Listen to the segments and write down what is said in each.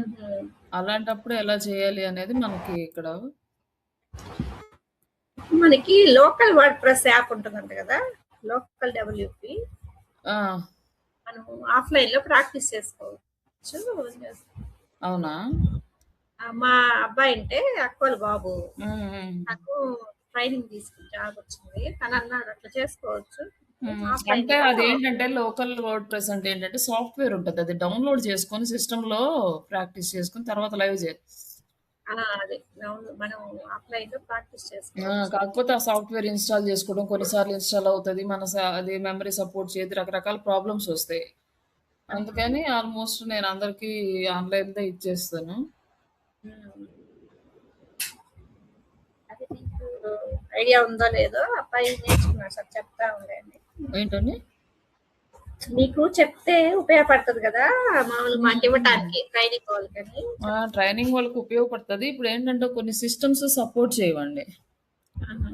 హుహు. అలాంటప్పుడు ఎలా చేయాలి అనేది మనకి ఇక్కడ మనకి లోకల్ వర్డ్ ప్రెస్ యాప్ ఉంటుందంట కదా! Local WP. ఆ! మనం ఆఫ్‌లైన్‌లో ప్రాక్టీస్ చేసుకోవచ్చు. అవునా? మా అబ్బాయంటే అక్క వాళ్ళ బాబు. హ్మ్. హ్మ్. నాకు ట్రైనింగ్ తీసుకుని జాబొచ్చింది. తనన్నాడు అట్లా చేసుకోవచ్చు. హ్మ్. అంటే ఆఫ్‌లైన్‌లో అదేంటంటే లోకల్ వర్డ్ ప్రెస్ అంటే ఏంటంటే సాఫ్ట్‌వేర్ ఉంటది. అది డౌన్‌లోడ్ చేసుకొని సిస్టమ్‌లో ప్రాక్టీస్ చేసుకొని తర్వాత లైవ్ అదే. అవును. మనం ఆఫ్‌లైన్‌లో ప్రాక్టీస్ ఆ! చేసుకోవచ్చు. కాకపోతే ఆ సాఫ్ట్‌వేర్ ఇన్‌స్టాల్ చేసుకోవడం కొన్నిసార్లు ఇన్‌స్టాల్ అవుతది. అది మెమరీ సపోర్ట్ చేయదు. రకరకాల ప్రాబ్లమ్స్ ఒస్తాయి. ఆహా! అందుకని ఆల్‌మోస్ట్ నేను అందరికీ ఆన్‌లైన్‌దే ఇచ్చేస్తాను. హ్మ్. అది నీకు ఐడియా ఉందో లేదో అబ్బాయి నేర్చుకున్నాడు సార్ చెప్తా ఉండండి. ఏంటండి? మీకు చెప్తే ఉపయోగపడుతది గదా! మామూలుగా హ్మ్. హ్మ్. మాకివ్వటానికి ట్రైనింగ్ వాళ్ళకని ఆ! చెప్తున్నా. ట్రైనింగ్ వాళ్ళకి ఉపయోగపడతది. ఇప్పుడేంటంటే కొన్ని సిస్టమ్స్ సపోర్ట్ చేయవండి. ఆహా!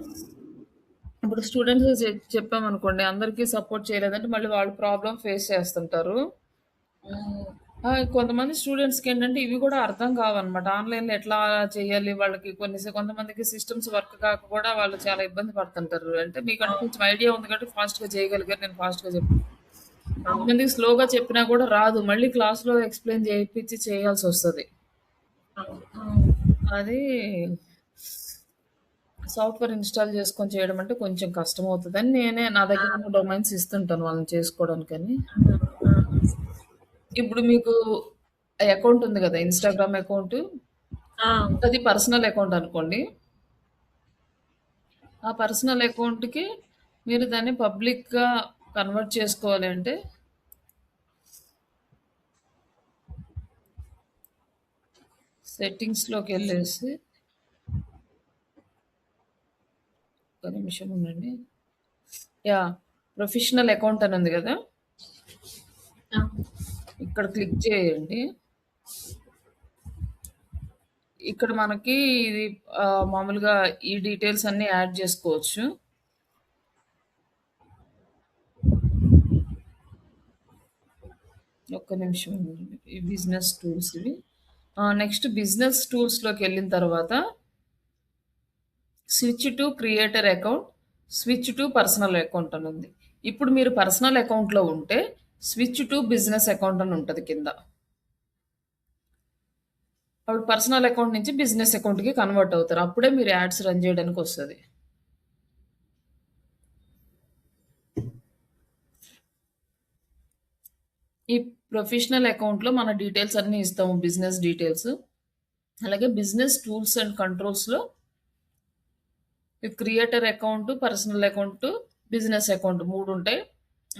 ఇప్పుడు స్టూడెంట్స్ చెప్పామనుకోండి అందరికీ సపోర్ట్ చేయలేదంటే మళ్ళీ వాళ్ళు ప్రాబ్లమ్ ఫేస్ చేస్తుంటారు. హ్మ్. కొంతమంది స్టూడెంట్స్‌కేంటంటే ఇవి గూడా అర్థం కావన్నమాట. ఆన్‌లైన్‌లో ఎట్లా చేయాలి? వాళ్ళకి కొంతమందికి సిస్టమ్స్ వర్క్ కాక కూడా వాళ్ళు చాలా ఇబ్బంది పడుతుంటారు. అంటే మీకంటే అవును. కొంచెం ఐడియా ఉంది కాబట్టి ఫాస్ట్‌గా చేయగలిగారు. నేను ఫాస్ట్‌గా చెప్తున్నా. అవును. కొంతమందికి స్లోగా చెప్పినా కూడా రాదు. మళ్ళీ క్లాస్‌లో ఎక్స్‌ప్లెయిన్ చేపిచ్చి చేయాల్సొస్తది. అవును. అవును. అది సాఫ్ట్‌వేర్ ఇన్‌స్టాల్ చేసుకొని చేయడం అంటే కొంచెం కష్టమవుతదని నా ఆ! దగ్గరున్న డొమైన్స్ ఇస్తుంటాను వాళ్ళని చేసుకోవడానికని. ఆ! ఇప్పుడు మీకు అకౌంట్ ఉంది గదా! Instagram account. ఆ! అది పర్సనల్ అకౌంట్ అనుకోండి. ఆ పర్సనల్ అకౌంట్‌కి మీరు దాన్ని పబ్లిక్‌గా కన్వర్ట్ చేసుకోవాలి అంటే సెట్టింగ్స్‌లోకెళ్ళేసి ఒక్క నిమిషం ఉండండి. యాహ్! ప్రొఫెషనల్ అకౌంట్ అని ఉంది గదా! ఆ! ఇక్కడ క్లిక్ చేయండి. ఇక్కడ మనకి ఇది మామూలుగా ఈ డీటెయిల్స్ అన్నీ యాడ్ జేసుకోవచ్చు. ఒక్క నిమిషం ఉండండి. ఈ బిజినెస్ టూల్స్ ఇవి. నెక్స్ట్ బిజినెస్ టూల్స్‌లోకెళ్ళిన తర్వాత switch to creator account, switch to personal account అని ఉంది. ఇప్పుడు మీరు పర్సనల్ అకౌంట్‌లో ఉంటే స్విచ్ టు బిజినెస్ అకౌంట్ అని ఉంటది కింద. అప్పుడు పర్సనల్ అకౌంట్ నుంచి బిజినెస్ అకౌంట్‌కి కన్వర్ట్ అవుతారు. అప్పుడే మీరు యాడ్స్ రన్ చేయడానికొస్తది. ఈ ప్రొఫెషనల్ అకౌంట్‌లో మన డీటెయిల్స్ అన్నీ ఇస్తాము. Business details. అలాగే బిజినెస్ టూల్స్ అండ్ కంట్రోల్స్‌లో ఈ creator account, personal account, business account 3 ఉంటాయి.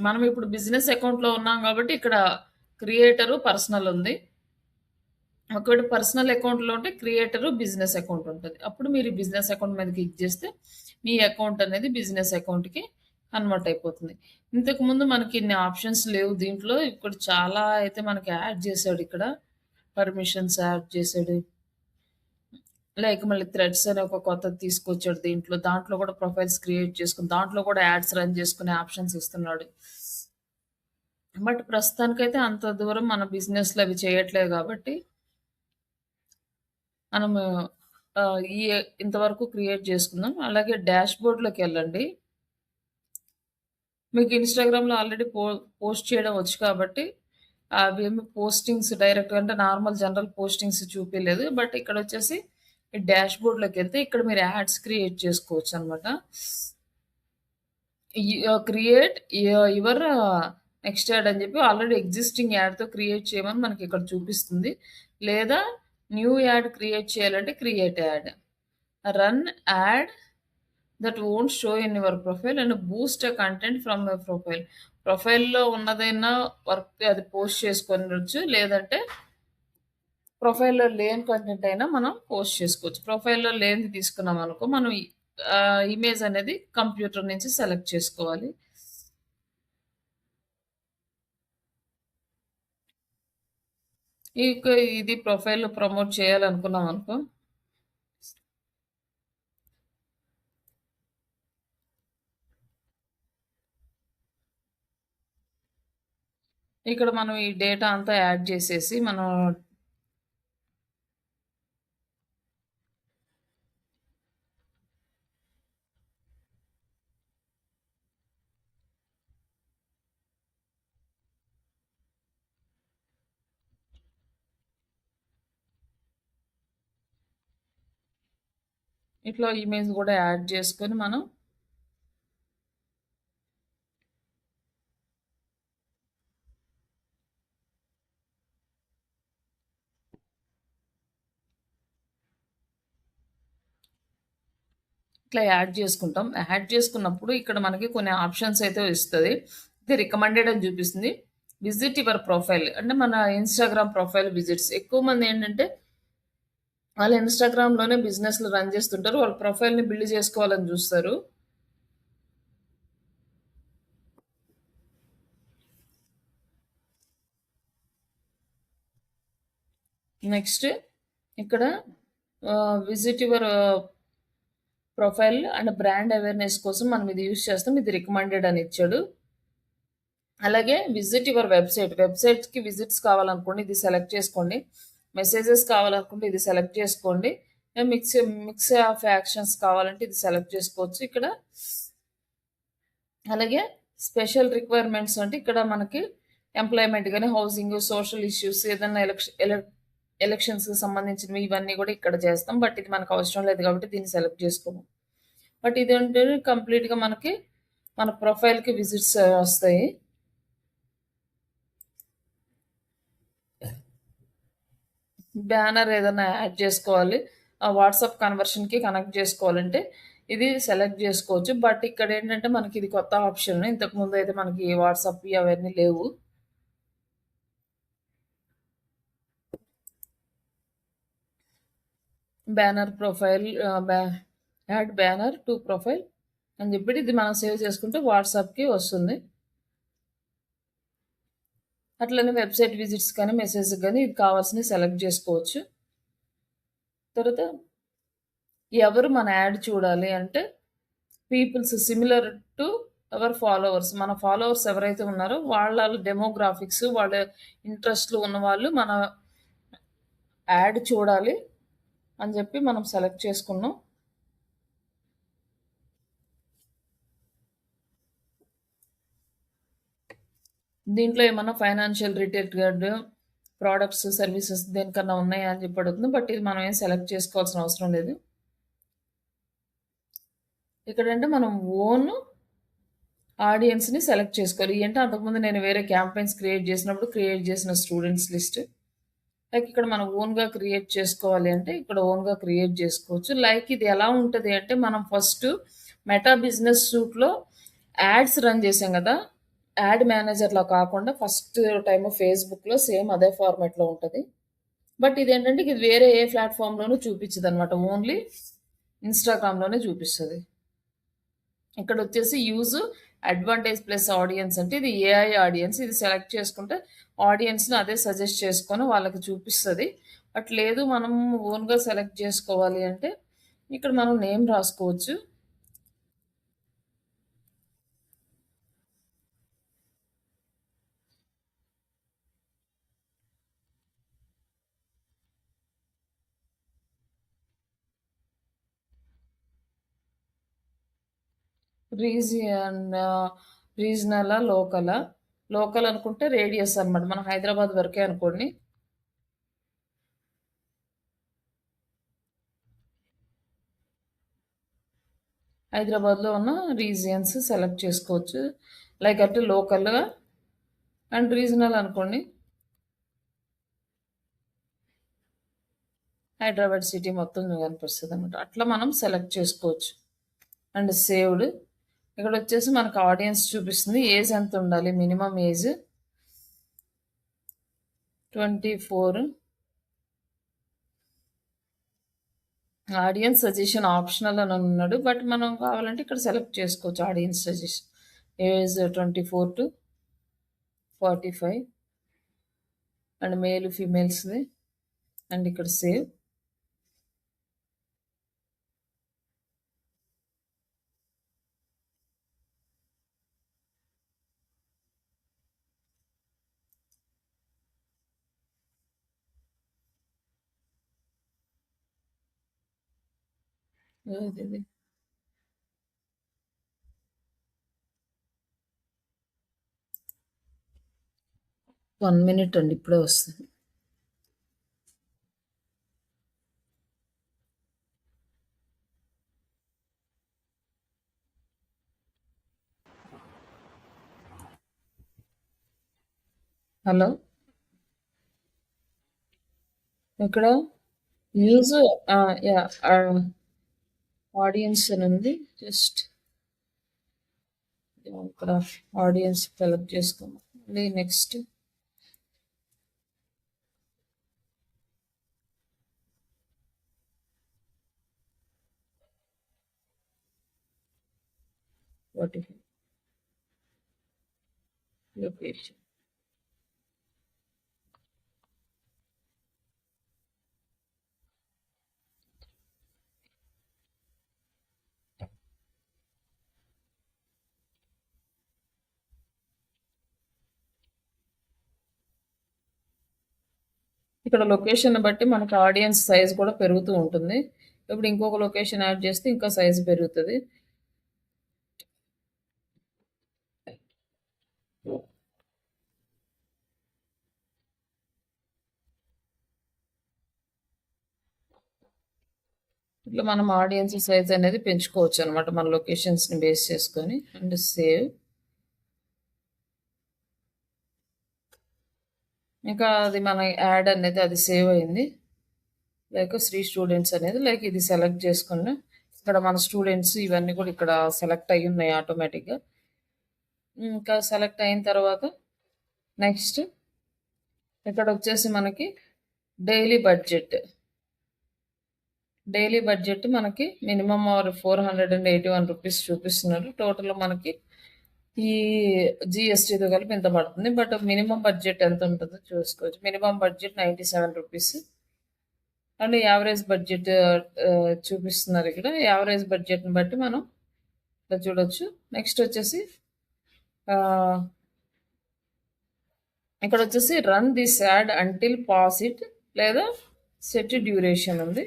మనం ఇప్పుడు బిజినెస్ అకౌంట్‌లో ఉన్నాం కాబట్టి ఇక్కడ క్రియేటరు, పర్సనల్ ఉంది. ఒకవేళ పర్సనల్ అకౌంట్‌లో ఉంటే క్రియేటరు, బిజినెస్ అకౌంట్ ఉంటది. అప్పుడు మీరు ఈ బిజినెస్ అకౌంట్ మీద క్లిక్ చేస్తే మీ అకౌంట్ అనేది బిజినెస్ అకౌంట్‌కి కన్వర్ట్ అయిపోతుంది. ఇంతకుముందు మనకి ఇన్ని ఆప్షన్స్ లేవు దీంట్లో. ఇప్పుడు చాలా అయితే మనకి యాడ్ చేసాడు ఇక్కడ. పర్మిషన్స్ యాడ్ చేసాడు. లైక్ మళ్ళీ థ్రెడ్స్ అని ఒక కొత్తది తీసుకొచ్చాడు దీంట్లో. దాంట్లో కూడా ప్రొఫైల్స్ క్రియేట్ చేసుకొని, దాంట్లో కూడా యాడ్స్ రన్ చేసుకునే ఆప్షన్స్ ఇస్తున్నాడు. బట్ ప్రస్తుతానికైతే అంత దూరం మన బిజినెస్‌లో అవి చేయట్లేదు కాబట్టి, మనము ఇంతవరకు క్రియేట్ చేసుకుందాం. అలాగే డాష్‌బోర్డ్‌లోకెళ్ళండి. మీకు ఇన్‌స్టాగ్రామ్‌లో ఆల్రెడీ పోస్ట్ చేయడం వచ్చు కాబట్టి, అవేమి పోస్టింగ్స్ డైరెక్ట్‌గా అంటే నార్మల్ జనరల్ పోస్టింగ్స్ చూపియలేదు. బట్ ఇక్కడొచ్చేసి ఈ డాష్‌బోర్డ్‌లోకెళ్తే ఇక్కడ మీరు యాడ్స్ క్రియేట్ చేసుకోవచ్చనమాట. క్రియేట్ యువర్ నెక్స్ట్ యాడ్ అని చెప్పి ఆల్రెడీ ఎగ్జిస్టింగ్ యాడ్‌తో క్రియేట్ చేయమని మనకిక్కడ చూపిస్తుంది. లేదా న్యూ యాడ్ క్రియేట్ చేయాలంటే create add. Run add that won't show in your profile and Boost a content from your profile. ప్రొఫైల్‌లో ఉన్నదైనా వర్క్ అది పోస్ట్ చేసుకొనొచ్చు. లేదంటే ప్రొఫైల్‌లో లేని కంటెంట్ అయినా మనం పోస్ట్ చేసుకోవచ్చు. ప్రొఫైల్‌లో లేనిది తీసుకున్నామనుకో మనం ఇమేజ్ అనేది కంప్యూటర్ నుంచి సెలెక్ట్ చేసుకోవాలి. ఇక ఇది ప్రొఫైల్‌లో ప్రమోట్ చేయాలనుకున్నామనుకో ఇక్కడ మనం ఈ డేటా అంతా యాడ్ చేసేసి మనం ఇట్లా ఇమేజ్ కూడా యాడ్ చేసుకొని మనం ఇట్లా యాడ్ చేసుకుంటాం. యాడ్ చేసుకున్నప్పుడు ఇక్కడ మనకి కొన్ని ఆప్షన్స్ అయితే ఇస్తది. ఇది రికమెండెడ్ అని చూపిస్తుంది. విజిట్ యువర్ ప్రొఫైల్ అంటే మన ఇన్‌స్టాగ్రామ్ ప్రొఫైల్ విజిట్స్. ఎక్కువ మంది ఏంటంటే వాళ్ళు ఇన్‌స్టాగ్రామ్‌లోనే బిజినెస్‌లు రన్ చేస్తుంటారు. వాళ్ళ ప్రొఫైల్‌ని బిల్డ్ చేసుకోవాలని చూస్తారు. నెక్స్ట్ ఇక్కడ visit your profile and brand awareness కోసం మనం ఇది యూజ్ చేస్తాం. ఇది రికమెండెడ్ అని ఇచ్చాడు. అలాగే విజిట్ యువర్ వెబ్‌సైట్. వెబ్‌సైట్‌కి విజిట్స్ కావాలనుకోండి ఇది సెలెక్ట్ చేసుకోండి. మెసేజెస్ కావాలనుకుంటే ఇది సెలెక్ట్ చేసుకోండి. మిక్స్ మిక్స్ ఆఫ్ యాక్షన్స్ కావాలంటే ఇది సెలెక్ట్ చేసుకోవచ్చు ఇక్కడ. అలాగే స్పెషల్ రిక్వైర్మెంట్స్ అంటే ఇక్కడ మనకి ఎంప్లాయ్‌మెంట్ గాని, హౌసింగ్, సోషల్ ఇష్యూస్ ఏదన్నా ఎలక్షన్స్‌కి సంబంధించినవి ఇవన్నీ కూడా ఇక్కడ చేస్తాం. బట్ ఇది మనకు అవసరం లేదు కాబట్టి దీన్ని సెలెక్ట్ చేసుకోము. బట్ ఇదేంటే కంప్లీట్‌గా మనకి మన ప్రొఫైల్‌కి విజిట్స్ వస్తాయి. బ్యానర్ ఏదైనా యాడ్ చేసుకోవాలి. వాట్సాప్ కన్వర్షన్‌కి కనెక్ట్ చేసుకోవాలంటే ఇది సెలెక్ట్ చేసుకోవచ్చు. బట్ ఇక్కడేంటంటే మనకి ఇది కొత్త ఆప్షన్. ఇంతకుముందు అయితే మనకి వాట్సాప్‌వి అవన్నీ లేవు. Banner profile add banner to profile అని చెప్పి ఇది మనం సేవ్ చేసుకుంటే వాట్సాప్‌కి వస్తుంది. అట్లనే వెబ్‌సైట్ విజిట్స్ కానీ, మెసేజ్‌కి గానీ ఇది కావాల్సినవి సెలెక్ట్ చేసుకోవచ్చు. తర్వాత ఎవరు మన యాడ్ చూడాలి అంటే peoples similar to our followers. మన ఫాలోవర్స్ ఎవరైతే ఉన్నారో వాళ్ళ డెమోగ్రాఫిక్స్, వాళ్ళ ఇంట్రెస్ట్‌లు ఉన్నవాళ్ళు మన యాడ్ చూడాలి అని చెప్పి మనం సెలెక్ట్ చేసుకున్నాం. దీంట్లో ఏమన్నా ఫైనాన్షియల్ రిలేటెడ్ ప్రొడక్ట్స్, సర్వీసెస్ దేనికన్నా ఉన్నాయా అని చెప్పి అడుగుతుంది. బట్ ఇది మనం ఏం సెలెక్ట్ చేసుకోవాల్సిన అవసరం లేదు. ఇక్కడంటే మనం ఓన్ ఆడియన్స్‌ని సెలెక్ట్ చేసుకోవాలి. అంటే అంతకుముందు నేను వేరే క్యాంపెయిన్స్ క్రియేట్ చేసినప్పుడు క్రియేట్ చేసిన స్టూడెంట్స్ లిస్ట్. లైక్ ఇక్కడ మనం ఓన్‌గా క్రియేట్ చేసుకోవాలి అంటే ఇక్కడ ఓన్‌గా క్రియేట్ చేసుకోవచ్చు. లైక్ ఇది ఎలా ఉంటది అంటే మనం ఫస్ట్ మెటా బిజినెస్ సూట్‌లో యాడ్స్ రన్ చేసాం కదా! యాడ్ మేనేజర్‌లా కాకుండా ఫస్ట్ టైమ్ ఫేస్‌బుక్‌లో సేమ్ అదే ఫార్మాట్‌లో ఉంటది. బట్ ఇదేంటంటే ఇది వేరే ఏ ప్లాట్‌ఫార్మ్‌లోనూ చూపించదనమాట. ఓన్లీ ఇన్‌స్టాగ్రామ్‌లోనే చూపిస్తది. ఇక్కడొచ్చేసి యూజ్ అడ్వాంటేజ్ ప్లస్ ఆడియన్స్ అంటే ఇది ఏఐ ఆడియన్స్. ఇది సెలెక్ట్ చేసుకుంటే ఆడియన్స్‌ని అదే సజెస్ట్ చేసుకొని వాళ్ళకి చూపిస్తది. బట్ లేదు మనం ఓన్‌గా సెలెక్ట్ చేసుకోవాలి అంటే ఇక్కడ మనం నేమ్ రాసుకోవచ్చు. రీజియన్ రీజనలా? లోకలా? లోకల్ అనుకుంటే రేడియస్ అనమాట. మనం హైదరాబాద్ వరకే అనుకోండి. హైదరాబాద్‌లో ఉన్న రీజియన్స్ సెలెక్ట్ చేసుకోవచ్చు. లైక్ అంటే లోకల్‌గా అండ్ రీజనల్ అనుకోండి. హైదరాబాద్ సిటీ మొత్తం కనిపిస్తదనమాట. అట్లా మనం సెలెక్ట్ చేసుకోవచ్చు. And saved. ఇక్కడొచ్చేసి మనకు ఆడియన్స్ చూపిస్తుంది. ఏజ్ ఎంత ఉండాలి? Minimum age 24. Audience suggestion optional అని ఉన్నాడు. బట్ మనం కావాలంటే ఇక్కడ సెలెక్ట్ చేసుకోవచ్చు audience suggestion. Age 24-45 and male, ఫీమేల్స్‌ది. అండ్ ఇక్కడ సేవ్. ఏదిది? 1 మినిట్ అండి. ఇప్పుడే వస్తుంది. హలో, ఇక్కడ యూజ్ యా ఆడియన్స్ అని ఉంది. జస్ట్ ఇక్కడ ఆడియన్స్ సెలెక్ట్ చేసుకోము. మళ్ళీ నెక్స్ట్ స్పాటిఫై లొకేషన్. ఇక్కడ లొకేషన్ బట్టి మనకి ఆడియన్స్ సైజ్ కూడా పెరుగుతూ ఉంటుంది. ఇప్పుడు ఇంకొక లొకేషన్ యాడ్ చేస్తే ఇంకా సైజ్ పెరుగుతుంది. ఇట్లా మనం ఆడియన్స్ సైజ్ అనేది పెంచుకోవచ్చు అనమాట మన లొకేషన్స్ని బేస్ చేసుకొని. And save. ఇంకా అది మన యాడ్ అనేది అది సేవ్ అయింది. లైక్ శ్రీ స్టూడెంట్స్ అనేది లైక్ ఇది సెలెక్ట్ చేసుకుని ఇక్కడ మన స్టూడెంట్స్ ఇవన్నీ కూడా ఇక్కడ సెలెక్ట్ అయ్యి ఉన్నాయి ఆటోమేటిక్గా. ఇంకా సెలెక్ట్ అయిన తర్వాత నెక్స్ట్ ఇక్కడ వచ్చేసి మనకి డైలీ బడ్జెట్ మనకి మినిమం ఆర్ 481 రూపీస్ చూపిస్తున్నారు. టోటల్ మనకి ఈ జిఎస్టీతో కలిపి ఎంత పడుతుంది. బట్ మినిమం బడ్జెట్ ఎంత ఉంటుందో చూసుకోవచ్చు. Minimum budget 97 rupees and average budget చూపిస్తున్నారు. ఇక్కడ యావరేజ్ బడ్జెట్ని బట్టి మనం ఇలా చూడొచ్చు. నెక్స్ట్ వచ్చేసి ఇక్కడ వచ్చేసి run this add until pass it లేదా సెట్ డ్యూరేషన్ ఉంది.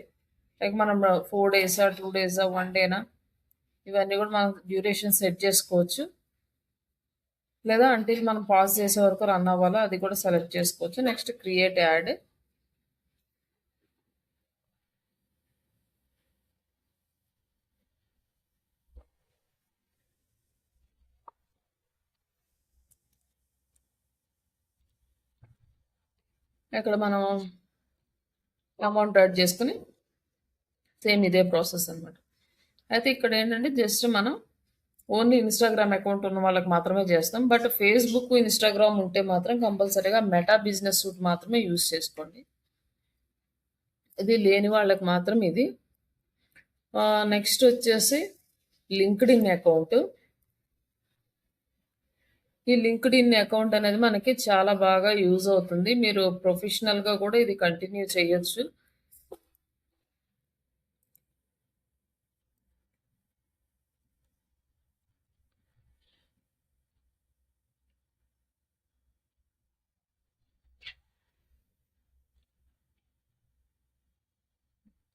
లైక్ మనం 4 డేసా 2 డేసా 1 డేనా ఇవన్నీ కూడా మనం డ్యూరేషన్ సెట్ చేసుకోవచ్చు. లేదా అంటిల్ మనం పాస్ చేసే వరకు రన్ అవ్వాలో అది కూడా సెలెక్ట్ చేసుకోవచ్చు. Next create add. ఇక్కడ మనం అమౌంట్ యాడ్ చేసుకుని సేమ్ ఇదే ప్రాసెస్ అనమాట. అయితే ఇక్కడ ఏంటంటే జస్ట్ మనం ఓన్లీ ఇన్స్టాగ్రామ్ అకౌంట్ ఉన్న వాళ్ళకి మాత్రమే చేస్తాం. బట్ ఫేస్బుక్ ఇన్స్టాగ్రామ్ ఉంటే మాత్రం కంపల్సరీగా మెటా బిజినెస్ సూట్ మాత్రమే యూజ్ చేసుకోండి. ఇది లేని వాళ్ళకి మాత్రం ఇది. నెక్స్ట్ వచ్చేసి లింక్డ్ ఇన్ అకౌంట్. ఈ లింక్డ్ ఇన్ అకౌంట్ అనేది మనకి చాలా బాగా యూజ్ అవుతుంది. మీరు ప్రొఫెషనల్గా కూడా ఇది కంటిన్యూ చేయొచ్చు.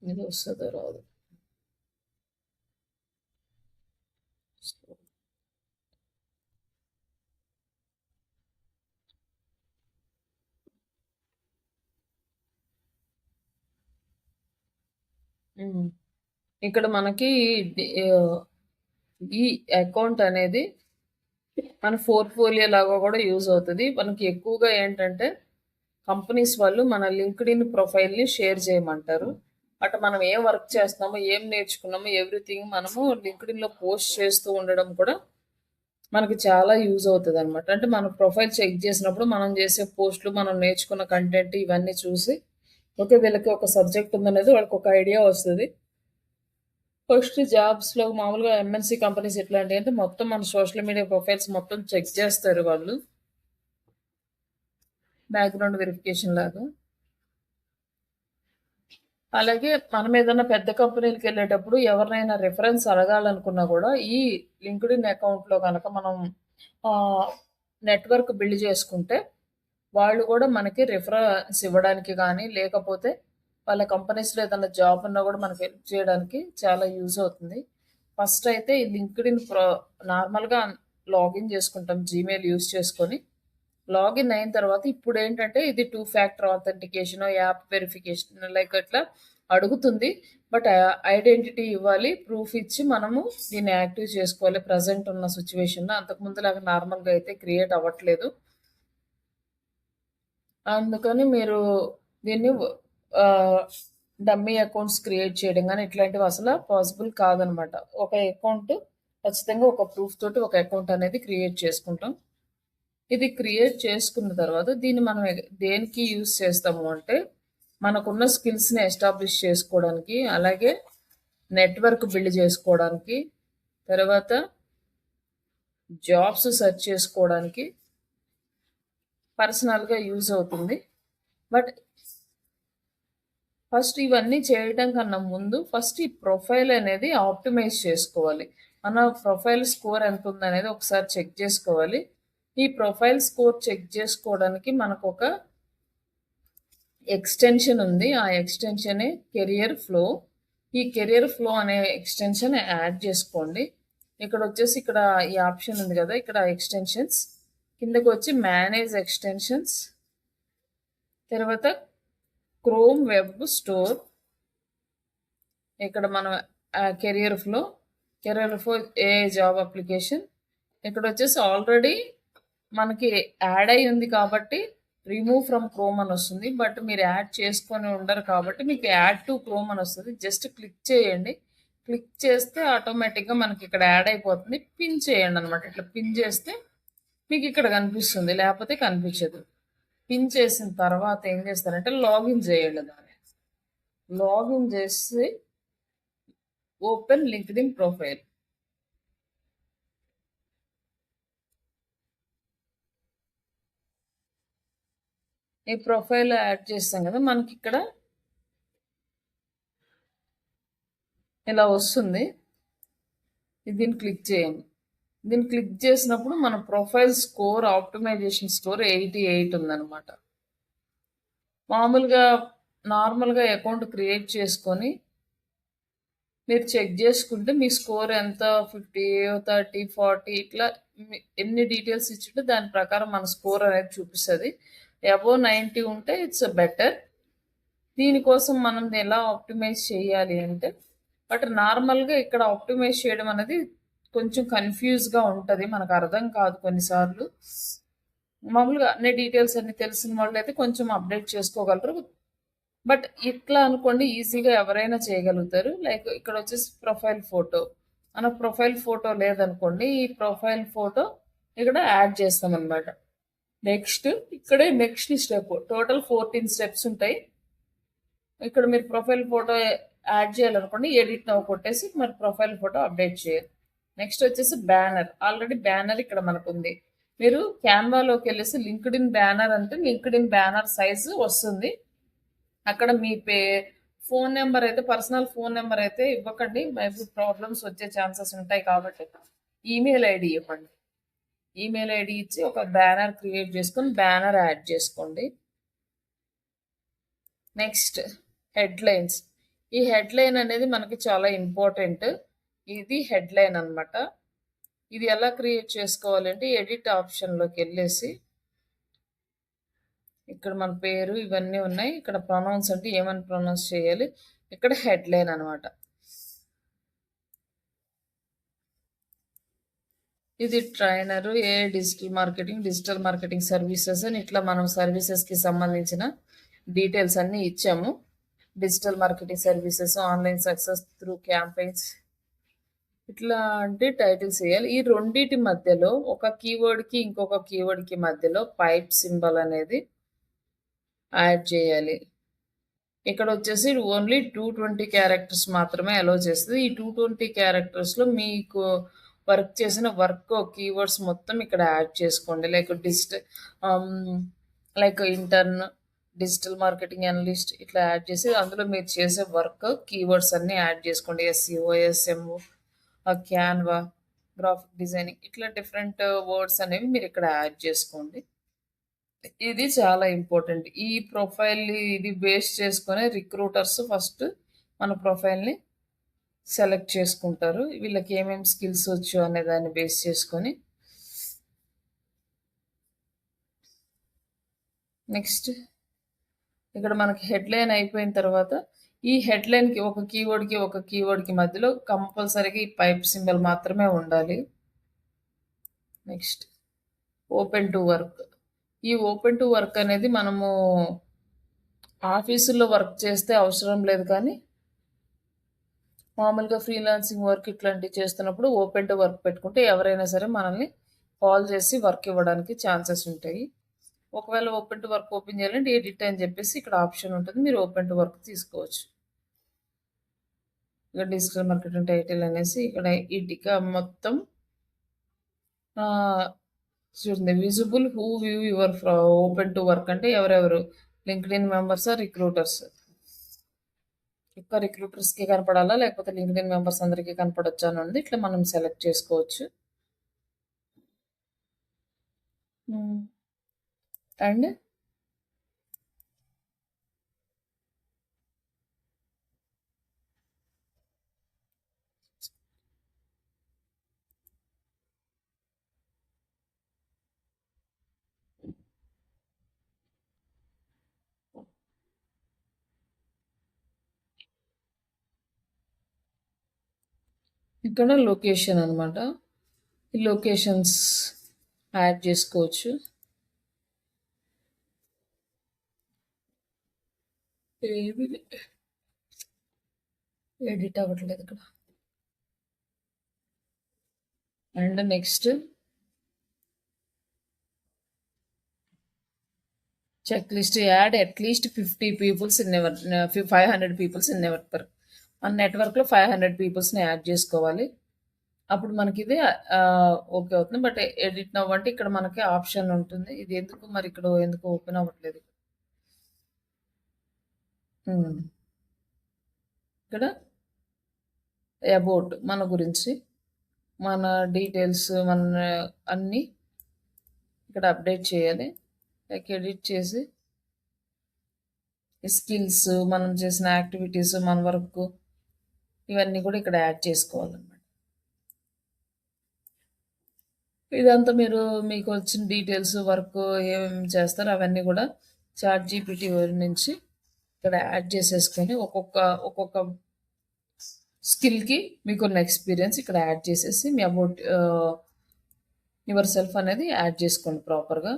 ఇది వస్తుందో రాదు. ఇక్కడ మనకి ఈ అకౌంట్ అనేది మన పోర్ట్ఫోలియో లాగా కూడా యూజ్ అవుతుంది. మనకి ఎక్కువగా ఏంటంటే కంపెనీస్ వాళ్ళు మన లింక్డ్ ఇన్ ప్రొఫైల్ని షేర్ చేయమంటారు. బట్ మనం ఏం వర్క్ చేస్తున్నామో ఏం నేర్చుకున్నామో ఎవ్రీథింగ్ మనము లింక్డ్ ఇన్లో పోస్ట్ చేస్తూ ఉండడం కూడా మనకి చాలా యూజ్ అవుతుంది అనమాట. అంటే మన ప్రొఫైల్ చెక్ చేసినప్పుడు మనం చేసే పోస్టులు మనం నేర్చుకున్న కంటెంట్ ఇవన్నీ చూసి ఓకే వీళ్ళకి ఒక సబ్జెక్ట్ ఉందనేది వాళ్ళకి ఒక ఐడియా వస్తుంది. ఫస్ట్ జాబ్స్లో మామూలుగా ఎంఎన్సీ కంపెనీస్ ఎట్లాంటివి అంటే మొత్తం మన సోషల్ మీడియా ప్రొఫైల్స్ మొత్తం చెక్ చేస్తారు వాళ్ళు, బ్యాక్గ్రౌండ్ వెరిఫికేషన్ లాగా. అలాగే మనం ఏదైనా పెద్ద కంపెనీలకు వెళ్ళేటప్పుడు ఎవరినైనా రెఫరెన్స్ అడగాలనుకున్నా కూడా ఈ లింక్డ్ ఇన్ అకౌంట్లో కనుక మనం నెట్వర్క్ బిల్డ్ చేసుకుంటే వాళ్ళు కూడా మనకి రిఫరెన్స్ ఇవ్వడానికి కానీ లేకపోతే వాళ్ళ కంపెనీస్లో ఏదైనా జాబ్ ఉన్నా కూడా మనకి హెల్ప్ చేయడానికి చాలా యూజ్ అవుతుంది. ఫస్ట్ అయితే ఈ లింక్డ్ ఇన్ నార్మల్గా లాగిన్ చేసుకుంటాం జీమెయిల్ యూజ్ చేసుకొని. లాగిన్ అయిన తర్వాత ఇప్పుడు ఏంటంటే ఇది 2 factor authentication app verification like అట్లా అడుగుతుంది. బట్ ఐడెంటిటీ ఇవ్వాలి, ప్రూఫ్ ఇచ్చి మనము దీన్ని యాక్టివ్ చేసుకోవాలి ప్రజెంట్ ఉన్న సిచ్యువేషన్లో. అంతకుముందు లాగా నార్మల్గా అయితే క్రియేట్ అవ్వట్లేదు. అందుకని మీరు దీన్ని డమ్మీ అకౌంట్స్ క్రియేట్ చేయడం గానీ ఇట్లాంటివి అసల పాసిబుల్ కాదనమాట. ఒక అకౌంట్ ఖచ్చితంగా ఒక ప్రూఫ్ తోటి ఒక అకౌంట్ అనేది క్రియేట్ చేసుకుంటాం. ఇది క్రియేట్ చేసుకున్న తర్వాత దీన్ని మనం దేనికి యూజ్ చేస్తాము అంటే, మనకున్న స్కిల్స్‌ని ఎస్టాబ్లిష్ చేసుకోవడానికి, అలాగే నెట్‌వర్క్ బిల్డ్ చేసుకోవడానికి, తర్వాత జాబ్స్ సెర్చ్ చేసుకోవడానికి పర్సనల్‌గా యూజ్ అవుతుంది. బట్ ఫస్ట్ ఇవన్నీ చేయడం కన్నా ముందు ఫస్ట్ ఈ ప్రొఫైల్ అనేది ఆప్టిమైజ్ చేసుకోవాలి. మన ప్రొఫైల్ స్కోర్ ఎంత ఉందనేది ఒకసారి చెక్ చేసుకోవాలి. ఈ ప్రొఫైల్ స్కోర్ చెక్ చేసుకోవడానికి మనకొక ఎక్స్టెన్షన్ ఉంది. ఆ ఎక్స్టెన్షనే కెరియర్ ఫ్లో. ఈ కెరియర్ ఫ్లో అనే ఎక్స్టెన్షన్ యాడ్ చేసుకోండి. ఇక్కడ వచ్చేసి ఇక్కడ ఈ ఆప్షన్ ఉంది కదా, ఇక్కడ ఎక్స్టెన్షన్స్ కిందకు వచ్చి మేనేజ్ ఎక్స్టెన్షన్స్, తర్వాత క్రోమ్ వెబ్ స్టోర్, ఇక్కడ మనం కెరియర్ ఫ్లో ఏ జాబ్ అప్లికేషన్, ఇక్కడ వచ్చేసి ఆల్రెడీ మనకి యాడ్ అయి ఉంది కాబట్టి రిమూవ్ ఫ్రమ్ క్రోమ్ అని వస్తుంది. బట్ మీరు యాడ్ చేసుకొని ఉండరు కాబట్టి మీకు యాడ్ టు క్రోమ్ అని వస్తుంది. జస్ట్ క్లిక్ చేయండి. క్లిక్ చేస్తే ఆటోమేటిక్గా మనకి ఇక్కడ యాడ్ అయిపోతుంది. పిన్ చేయండి అనమాట. ఇట్లా పిన్ చేస్తే మీకు ఇక్కడ కనిపిస్తుంది, లేకపోతే కనిపించదు. పిన్ చేసిన తర్వాత ఏం చేస్తారంటే లాగిన్ చేయండి. దాన్ని లాగిన్ చేసి ఓపెన్ లింక్డ్ఇన్ ప్రొఫైల్. ఈ ప్రొఫైల్ యాడ్ చేస్తాం కదా, మనకి ఇక్కడ ఇలా వస్తుంది. దీన్ని క్లిక్ చేయండి. దీన్ని క్లిక్ చేసినప్పుడు మన ప్రొఫైల్ స్కోర్ ఆప్టిమైజేషన్ స్కోర్ 88 ఉందన్నమాట. మామూలుగా నార్మల్గా అకౌంట్ క్రియేట్ చేసుకొని మీరు చెక్ చేసుకుంటే మీ స్కోర్ ఎంత 50, 30, 40 ఇట్లా ఎన్ని డీటెయిల్స్ ఇచ్చింటే దాని ప్రకారం మన స్కోర్ అనేది చూపిస్తుంది. అబోవ్ 90 ఉంటే ఇట్స్ బెటర్. దీనికోసం మనం ఎలా ఆప్టిమైజ్ చేయాలి అంటే, బట్ నార్మల్గా ఇక్కడ ఆప్టిమైజ్ చేయడం అనేది కొంచెం కన్ఫ్యూజ్గా ఉంటుంది, మనకు అర్థం కాదు కొన్నిసార్లు. మామూలుగా అన్ని డీటెయిల్స్ అన్ని తెలిసిన వాళ్ళు అయితే కొంచెం అప్డేట్ చేసుకోగలరు. బట్ ఇట్లా అనుకోండి, ఈజీగా ఎవరైనా చేయగలుగుతారు. లైక్ ఇక్కడ వచ్చేసి ప్రొఫైల్ ఫోటో, మన ప్రొఫైల్ ఫోటో లేదనుకోండి, ఈ ప్రొఫైల్ ఫోటో ఇక్కడ యాడ్ చేస్తాం అనమాట. నెక్స్ట్ ఇక్కడే నెక్స్ట్ స్టెప్, టోటల్ 14 స్టెప్స్ ఉంటాయి. ఇక్కడ మీరు ప్రొఫైల్ ఫోటో యాడ్ చేయాలనుకోండి, ఎడిట్ నౌ కొట్టేసి మరి ప్రొఫైల్ ఫోటో అప్డేట్ చేయాలి. నెక్స్ట్ వచ్చేసి బ్యానర్. ఆల్రెడీ బ్యానర్ ఇక్కడ మనకు ఉంది. మీరు క్యాన్వాలోకి వెళ్ళేసి లింక్డ్ఇన్ బ్యానర్ అంటే లింక్డ్ఇన్ బ్యానర్ సైజు వస్తుంది. అక్కడ మీ ఫోన్ నెంబర్ అయితే, పర్సనల్ ఫోన్ నెంబర్ అయితే ఇవ్వకండి, మేబీ ప్రాబ్లమ్స్ వచ్చే ఛాన్సెస్ ఉంటాయి కాబట్టి ఈమెయిల్ ఐడి ఇవ్వండి. ఈమెయిల్ ఐడి ఇచ్చి ఒక బ్యానర్ క్రియేట్ చేసుకొని బ్యానర్ యాడ్ చేసుకోండి. Next headlines. ఈ హెడ్లైన్ అనేది మనకి చాలా ఇంపార్టెంట్. ఇది హెడ్లైన్ అనమాట. ఇది ఎలా క్రియేట్ చేసుకోవాలంటే ఎడిట్ ఆప్షన్లోకి వెళ్ళేసి ఇక్కడ మన పేరు ఇవన్నీ ఉన్నాయి. ఇక్కడ ప్రొనౌన్స్ అంటే ఏమని ప్రొనౌన్స్ చేయాలి, ఇక్కడ హెడ్లైన్ అనమాట. ఇది ట్రైనరు, డిజిటల్ మార్కెటింగ్ సర్వీసెస్ అని ఇట్లా మనం సర్వీసెస్కి సంబంధించిన డీటెయిల్స్ అన్నీ ఇచ్చాము. Digital marketing services, online success through campaigns, ఇట్లాంటి టైటిల్స్ వేయాలి. ఈ రెండింటి మధ్యలో ఒక కీవర్డ్కి ఇంకొక కీవర్డ్కి మధ్యలో పైప్ సింబల్ అనేది యాడ్ చేయాలి. ఇక్కడ వచ్చేసి ఓన్లీ 220 క్యారెక్టర్స్ మాత్రమే అలో చేస్తుంది. ఈ 220 క్యారెక్టర్స్లో మీకు వర్క్ చేసిన వర్క్ కీవర్డ్స్ మొత్తం ఇక్కడ యాడ్ చేసుకోండి. Like intern, digital marketing analyst ఇట్లా యాడ్ చేసి అందులో మీరు చేసే వర్క్ కీవర్డ్స్ అన్నీ యాడ్ చేసుకోండి. SEO, SMO, Canva, graphic designing ఇట్లా డిఫరెంట్ వర్డ్స్ అనేవి మీరు ఇక్కడ యాడ్ చేసుకోండి. ఇది చాలా ఇంపార్టెంట్. ఈ ప్రొఫైల్ ఇది బేస్ చేసుకొని రిక్రూటర్స్ ఫస్ట్ మన ప్రొఫైల్ని సెలెక్ట్ చేసుకుంటారు. వీళ్ళకి ఏమేమి స్కిల్స్ వచ్చు అనే దాన్ని బేస్ చేసుకొని. నెక్స్ట్ ఇక్కడ మనకి హెడ్లైన్ అయిపోయిన తర్వాత ఈ హెడ్లైన్కి ఒక కీవర్డ్కి మధ్యలో కంపల్సరీగా ఈ పైప్ సింబల్ మాత్రమే ఉండాలి. Next open to work. ఈ ఓపెన్ టు వర్క్ అనేది మనము ఆఫీసుల్లో వర్క్ చేస్తే అవసరం లేదు కానీ మామూలుగా ఫ్రీలాన్సింగ్ వర్క్ ఇట్లాంటివి చేస్తున్నప్పుడు ఓపెన్ టు వర్క్ పెట్టుకుంటే ఎవరైనా సరే మనల్ని కాల్ చేసి వర్క్ ఇవ్వడానికి ఛాన్సెస్ ఉంటాయి. ఒకవేళ ఓపెన్ టు వర్క్ ఓపెన్ చేయాలంటే ఎడిట్ అని చెప్పేసి ఇక్కడ ఆప్షన్ ఉంటుంది. మీరు ఓపెన్ టు వర్క్ తీసుకోవచ్చు. ఇక డిజిటల్ మార్కెటింగ్ టైటిల్ అనేసి ఇక్కడ ఇటుక మొత్తం చూడండి, visible who view your open to work అంటే ఎవరెవరు లింక్డ్ఇన్ మెంబర్స్ రిక్రూటర్స్. ఎక్కువ రిక్రూటర్స్కి కనపడాలా లేకపోతే లింక్డ్ఇన్ మెంబర్స్ అందరికీ కనపడొచ్చా అని ఉంది. ఇట్లా మనం సెలెక్ట్ చేసుకోవచ్చు. అండ్ ఇక్కడ లొకేషన్ అనమాట. ఈ లొకేషన్స్ యాడ్ చేసుకోవచ్చు. ఎడిట్ అవ్వట్లేదు ఇక్కడ. And next check list add at least 50 peoples in our 500 peoples in network. మన నెట్వర్క్లో 500 పీపుల్స్ని యాడ్ చేసుకోవాలి. అప్పుడు మనకి ఇది ఓకే అవుతుంది. బట్ ఎడిట్ నవ్ అంటే ఇక్కడ మనకి ఆప్షన్ ఉంటుంది. ఇది ఎందుకు మరి ఇక్కడ ఎందుకు ఓపెన్ అవ్వట్లేదు. ఇక్కడ అబౌట్ మన గురించి, మన డీటెయిల్స్, మన అన్నీ ఇక్కడ అప్డేట్ చేయాలి. లైక్ ఎడిట్ చేసి స్కిల్స్, మనం చేసిన యాక్టివిటీస్, మన వర్క్, ఇవన్నీ కూడా ఇక్కడ యాడ్ చేసుకోవాలన్నమాట. ఇదంతా మీరు మీకు వచ్చిన డీటెయిల్స్, వర్క్ ఏమేమి చేస్తారో అవన్నీ కూడా ChatGPT నుంచి ఇక్కడ యాడ్ చేసేసుకొని ఒక్కొక్క స్కిల్కి మీకున్న ఎక్స్పీరియన్స్ ఇక్కడ యాడ్ చేసేసి మీ అబౌట్ యువర్ సెల్ఫ్ అనేది యాడ్ చేసుకోండి ప్రాపర్గా.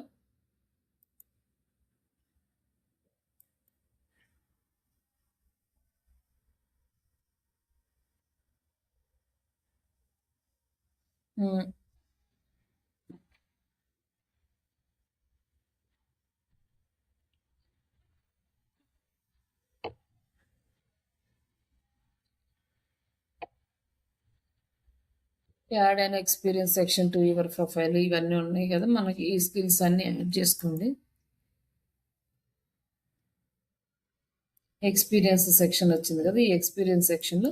Add and experience section to your profile ఇవన్నీ ఉన్నాయి కదా, మనకి ఈ స్కిల్స్ అన్నీ యాడ్ చేసుకోండి. ఎక్స్పీరియన్స్ సెక్షన్ వచ్చింది కదా, ఈ ఎక్స్పీరియన్స్ సెక్షన్లో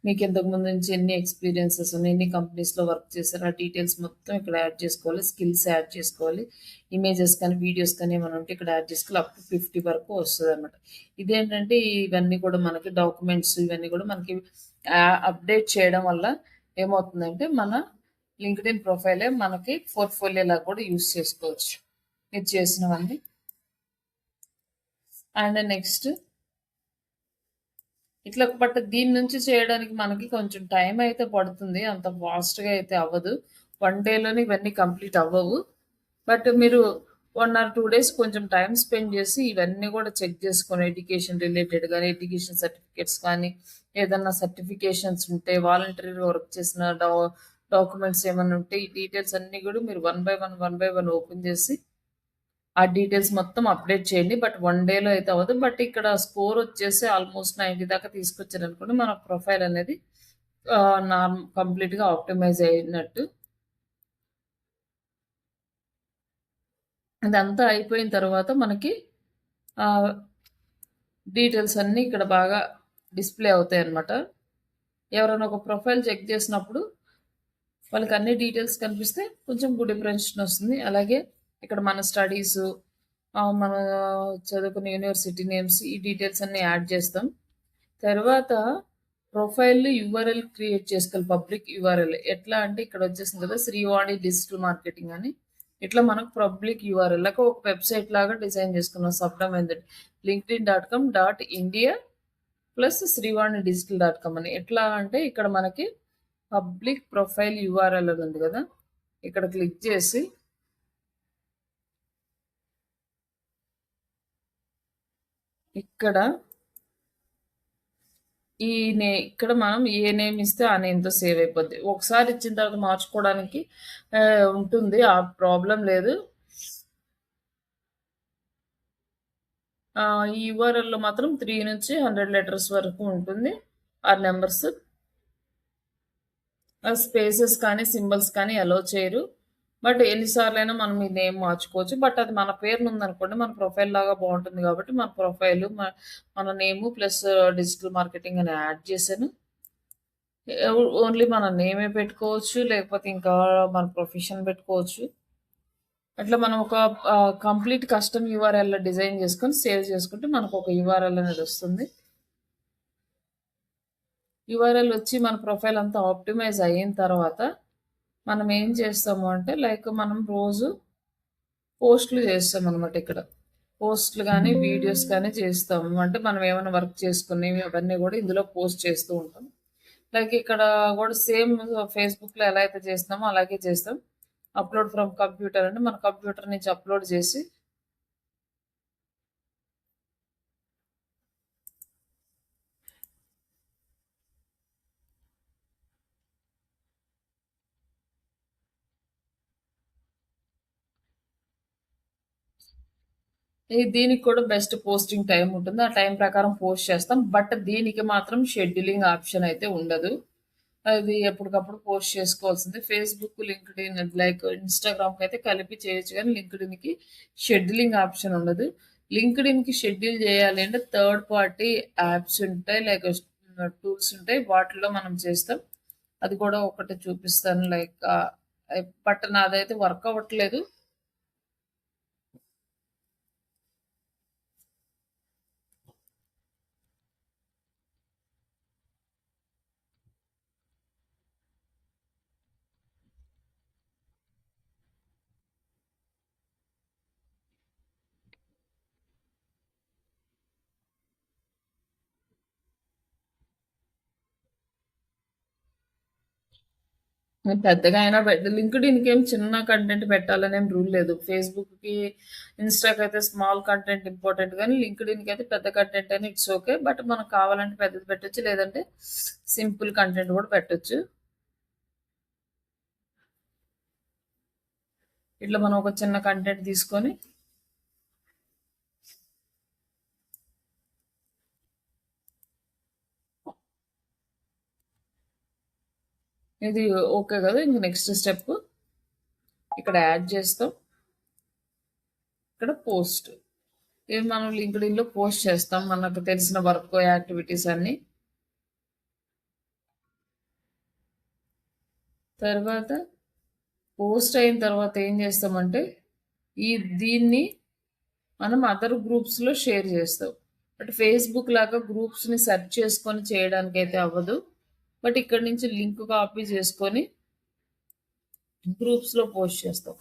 మీకు ఇంతకుముందు నుంచి ఎన్ని ఎక్స్పీరియన్సెస్ ఉన్నాయి, ఎన్ని కంపెనీస్లో వర్క్ చేశారు, ఆ డీటెయిల్స్ మొత్తం ఇక్కడ యాడ్ చేసుకోవాలి. స్కిల్స్ యాడ్ చేసుకోవాలి. ఇమేజెస్ కానీ వీడియోస్ కానీ ఏమైనా ఉంటే ఇక్కడ యాడ్ చేసుకోవాలి. అప్ టు 50 వరకు వస్తుంది అనమాట. ఇదేంటంటే ఇవన్నీ కూడా మనకి డాక్యుమెంట్స్ ఇవన్నీ కూడా మనకి అప్డేట్ చేయడం వల్ల ఏమవుతుందంటే మన లింక్డ్ఇన్ ప్రొఫైలే మనకి పోర్ట్ఫోలియో లాగా కూడా యూజ్ చేసుకోవచ్చు మీరు చేసినవన్నీ. అండ్ నెక్స్ట్ ఇట్లా బట్ దీని నుంచి చేయడానికి మనకి కొంచెం టైం అయితే పడుతుంది. అంత ఫాస్ట్గా అయితే అవ్వదు. 1 డేలోనే ఇవన్నీ కంప్లీట్ అవ్వవు. బట్ మీరు 1 or 2 డేస్ కొంచెం టైం స్పెండ్ చేసి ఇవన్నీ కూడా చెక్ చేసుకొని ఎడ్యుకేషన్ రిలేటెడ్ కానీ, ఎడ్యుకేషన్ సర్టిఫికేట్స్ కానీ, ఏదన్నా సర్టిఫికేషన్స్ ఉంటే, వాలంటరీగా వర్క్ చేసిన డాక్యుమెంట్స్ ఏమైనా ఉంటే, ఈ డీటెయిల్స్ అన్నీ కూడా మీరు 1 by 1 ఓపెన్ చేసి ఆ డీటెయిల్స్ మొత్తం అప్డేట్ చేయండి. బట్ 1 డేలో అయితే అవ్వదు. బట్ ఇక్కడ స్కోర్ వచ్చేసి ఆల్మోస్ట్ 90 దాకా తీసుకొచ్చారనుకోండి, మన ప్రొఫైల్ అనేది కంప్లీట్గా ఆప్టిమైజ్ అయినట్టు. ఇదంతా అయిపోయిన తర్వాత మనకి డీటెయిల్స్ అన్నీ ఇక్కడ బాగా డిస్ప్లే అవుతాయి అన్నమాట. ఎవరైనా ఒక ప్రొఫైల్ చెక్ చేసినప్పుడు వాళ్ళకి అన్ని డీటెయిల్స్ కనిపిస్తే కొంచెం గుడ్ ఇంప్రెషన్ వస్తుంది. అలాగే ఇక్కడ మన స్టడీస్, మన చదువుకున్న యూనివర్సిటీ నేమ్స్, ఈ డీటెయిల్స్ అన్నీ యాడ్ చేస్తాం. తర్వాత ప్రొఫైల్ యూఆర్ఎల్ క్రియేట్ చేసుకోవాలి, పబ్లిక్ యూఆర్ఎల్. ఎట్లా అంటే ఇక్కడ వచ్చేసింది కదా శ్రీవాణి డిజిటల్ మార్కెటింగ్ అని, ఇట్లా మనకు పబ్లిక్ యూఆర్ఎల్ లాగా ఒక వెబ్సైట్ లాగా డిజైన్ చేసుకున్నాం. సబ్డొమైన్ linkedin.com.india + శ్రీవాణి digital.com అని. ఎట్లా అంటే ఇక్కడ మనకి పబ్లిక్ ప్రొఫైల్ యూఆర్ఎల్ అని ఉంది కదా, ఇక్కడ క్లిక్ చేసి ఇక్కడ ఇక్కడ మనం ఏ నేమ్ ఇస్తే ఆ నేమ్‌తో సేవ్ అయిపోద్ది. ఒకసారి ఇచ్చిన తర్వాత మార్చుకోవడానికి ఉంటుంది. ఆ ప్రాబ్లమ్ లేదు. ఈ యూఆర్ఎల్‌లో మాత్రం 3-100 లెటర్స్ వరకు ఉంటుంది. ఆ నంబర్స్. స్పేసెస్ కానీ, సింబల్స్ కానీ అలో చేయరు. బట్ ఎన్ని సార్లైనా మనం ఈ నేమ్ మార్చుకోవచ్చు. బట్ అది మన పేరునుందనుకోండి, మన ప్రొఫైల్ లాగా బావుంటుంది గాబట్టి, మన ప్రొఫైలు, మన నేము ప్లస్ డిజిటల్ మార్కెటింగ్ అని యాడ్ చేశాను. ఓన్లీ మన నేమే పెట్టుకోవచ్చు. లేకపోతే ఇంకా మన ప్రొఫెషన్ పెట్టుకోవచ్చు. అట్లా మనం ఒక కంప్లీట్ కస్టమ్ యూఆర్ఎల్ డిజైన్ చేసుకొని సేవ్ చేసుకుంటే మనకు ఒక యూఆర్ఎల్ అనేది వస్తుంది. యూఆర్ఎల్ వచ్చి మన ప్రొఫైల్ అంతా ఆప్టిమైజ్ అయిన తర్వాత మనం ఏం చేస్తాము అంటే లైక్ మనం రోజు పోస్టులు చేస్తాం అనమాట ఇక్కడ. పోస్టులు కానీ వీడియోస్ కానీ చేస్తాము. అంటే మనం ఏమైనా వర్క్ చేసుకునేవి అవన్నీ కూడా ఇందులో పోస్ట్ చేస్తూ ఉంటాం. లైక్ ఇక్కడ కూడా సేమ్ ఫేస్బుక్లో ఎలా అయితే చేస్తామో అలాగే చేస్తాం. అప్లోడ్ ఫ్రమ్ కంప్యూటర్ అంటే మన కంప్యూటర్ నుంచి అప్లోడ్ చేసి దీనికి కూడా బెస్ట్ పోస్టింగ్ టైం ఉంటుంది. ఆ టైం ప్రకారం పోస్ట్ చేస్తాం. బట్ దీనికి మాత్రం షెడ్యూలింగ్ ఆప్షన్ అయితే ఉండదు. అది ఎప్పటికప్పుడు పోస్ట్ చేసుకోవాల్సిందే. ఫేస్బుక్, లింక్డ్ఇన్ లైక్ ఇన్‌స్టాగ్రామ్‌కి అయితే కలిపి చేయొచ్చు కానీ లింక్డ్ఇన్‌కి షెడ్యూలింగ్ ఆప్షన్ ఉండదు. లింక్డ్ఇన్‌కి షెడ్యూల్ చేయాలి అంటే థర్డ్ పార్టీ యాప్స్ ఉంటాయి. లైక్ టూల్స్ ఉంటాయి. వాటిలో మనం చేస్తాం. అది కూడా ఒకటి చూపిస్తాను. లైక్ బట్ నాదైతే వర్క్ అవ్వట్లేదు. పెద్దగా అయినా లింక్డ్ఇన్‌కి ఏం చిన్న కంటెంట్ పెట్టాలనేం రూల్ లేదు. ఫేస్‌బుక్‌కి, ఇన్‌స్టాకి అయితే స్మాల్ కంటెంట్ ఇంపార్టెంట్ గానీ, లింక్డ్ఇన్‌కి అయితే పెద్ద కంటెంట్ అయినా ఇట్స్ ఓకే. బట్ మనకు కావాలంటే పెద్దది పెట్టొచ్చు. లేదంటే సింపుల్ కంటెంట్ కూడా పెట్టొచ్చు. ఇట్లా మనం ఒక చిన్న కంటెంట్ తీసుకొని ఇది ఓకే కదా! ఇంక నెక్స్ట్ స్టెప్ ఇక్కడ యాడ్ చేస్తాం. ఇక్కడ పోస్ట్. ఇది మనం లింక్డ్ఇన్‌లో పోస్ట్ చేస్తాం. మనకు తెలిసిన వర్క్ యాక్టివిటీస్ అన్నీ. తర్వాత పోస్ట్ అయిన తర్వాత ఏం చేస్తామంటే దీన్ని మనం అదర్ గ్రూప్స్‌లో షేర్ చేస్తాం. బట్ ఫేస్‌బుక్ లాగా గ్రూప్స్‌ని సెర్చ్ చేసుకొని చేయడానికైతే అవ్వదు. బట్ ఇక్కడి నుంచి లింక్ కాపీ చేసుకొని గ్రూప్స్‌లో పోస్ట్ చేస్తాం.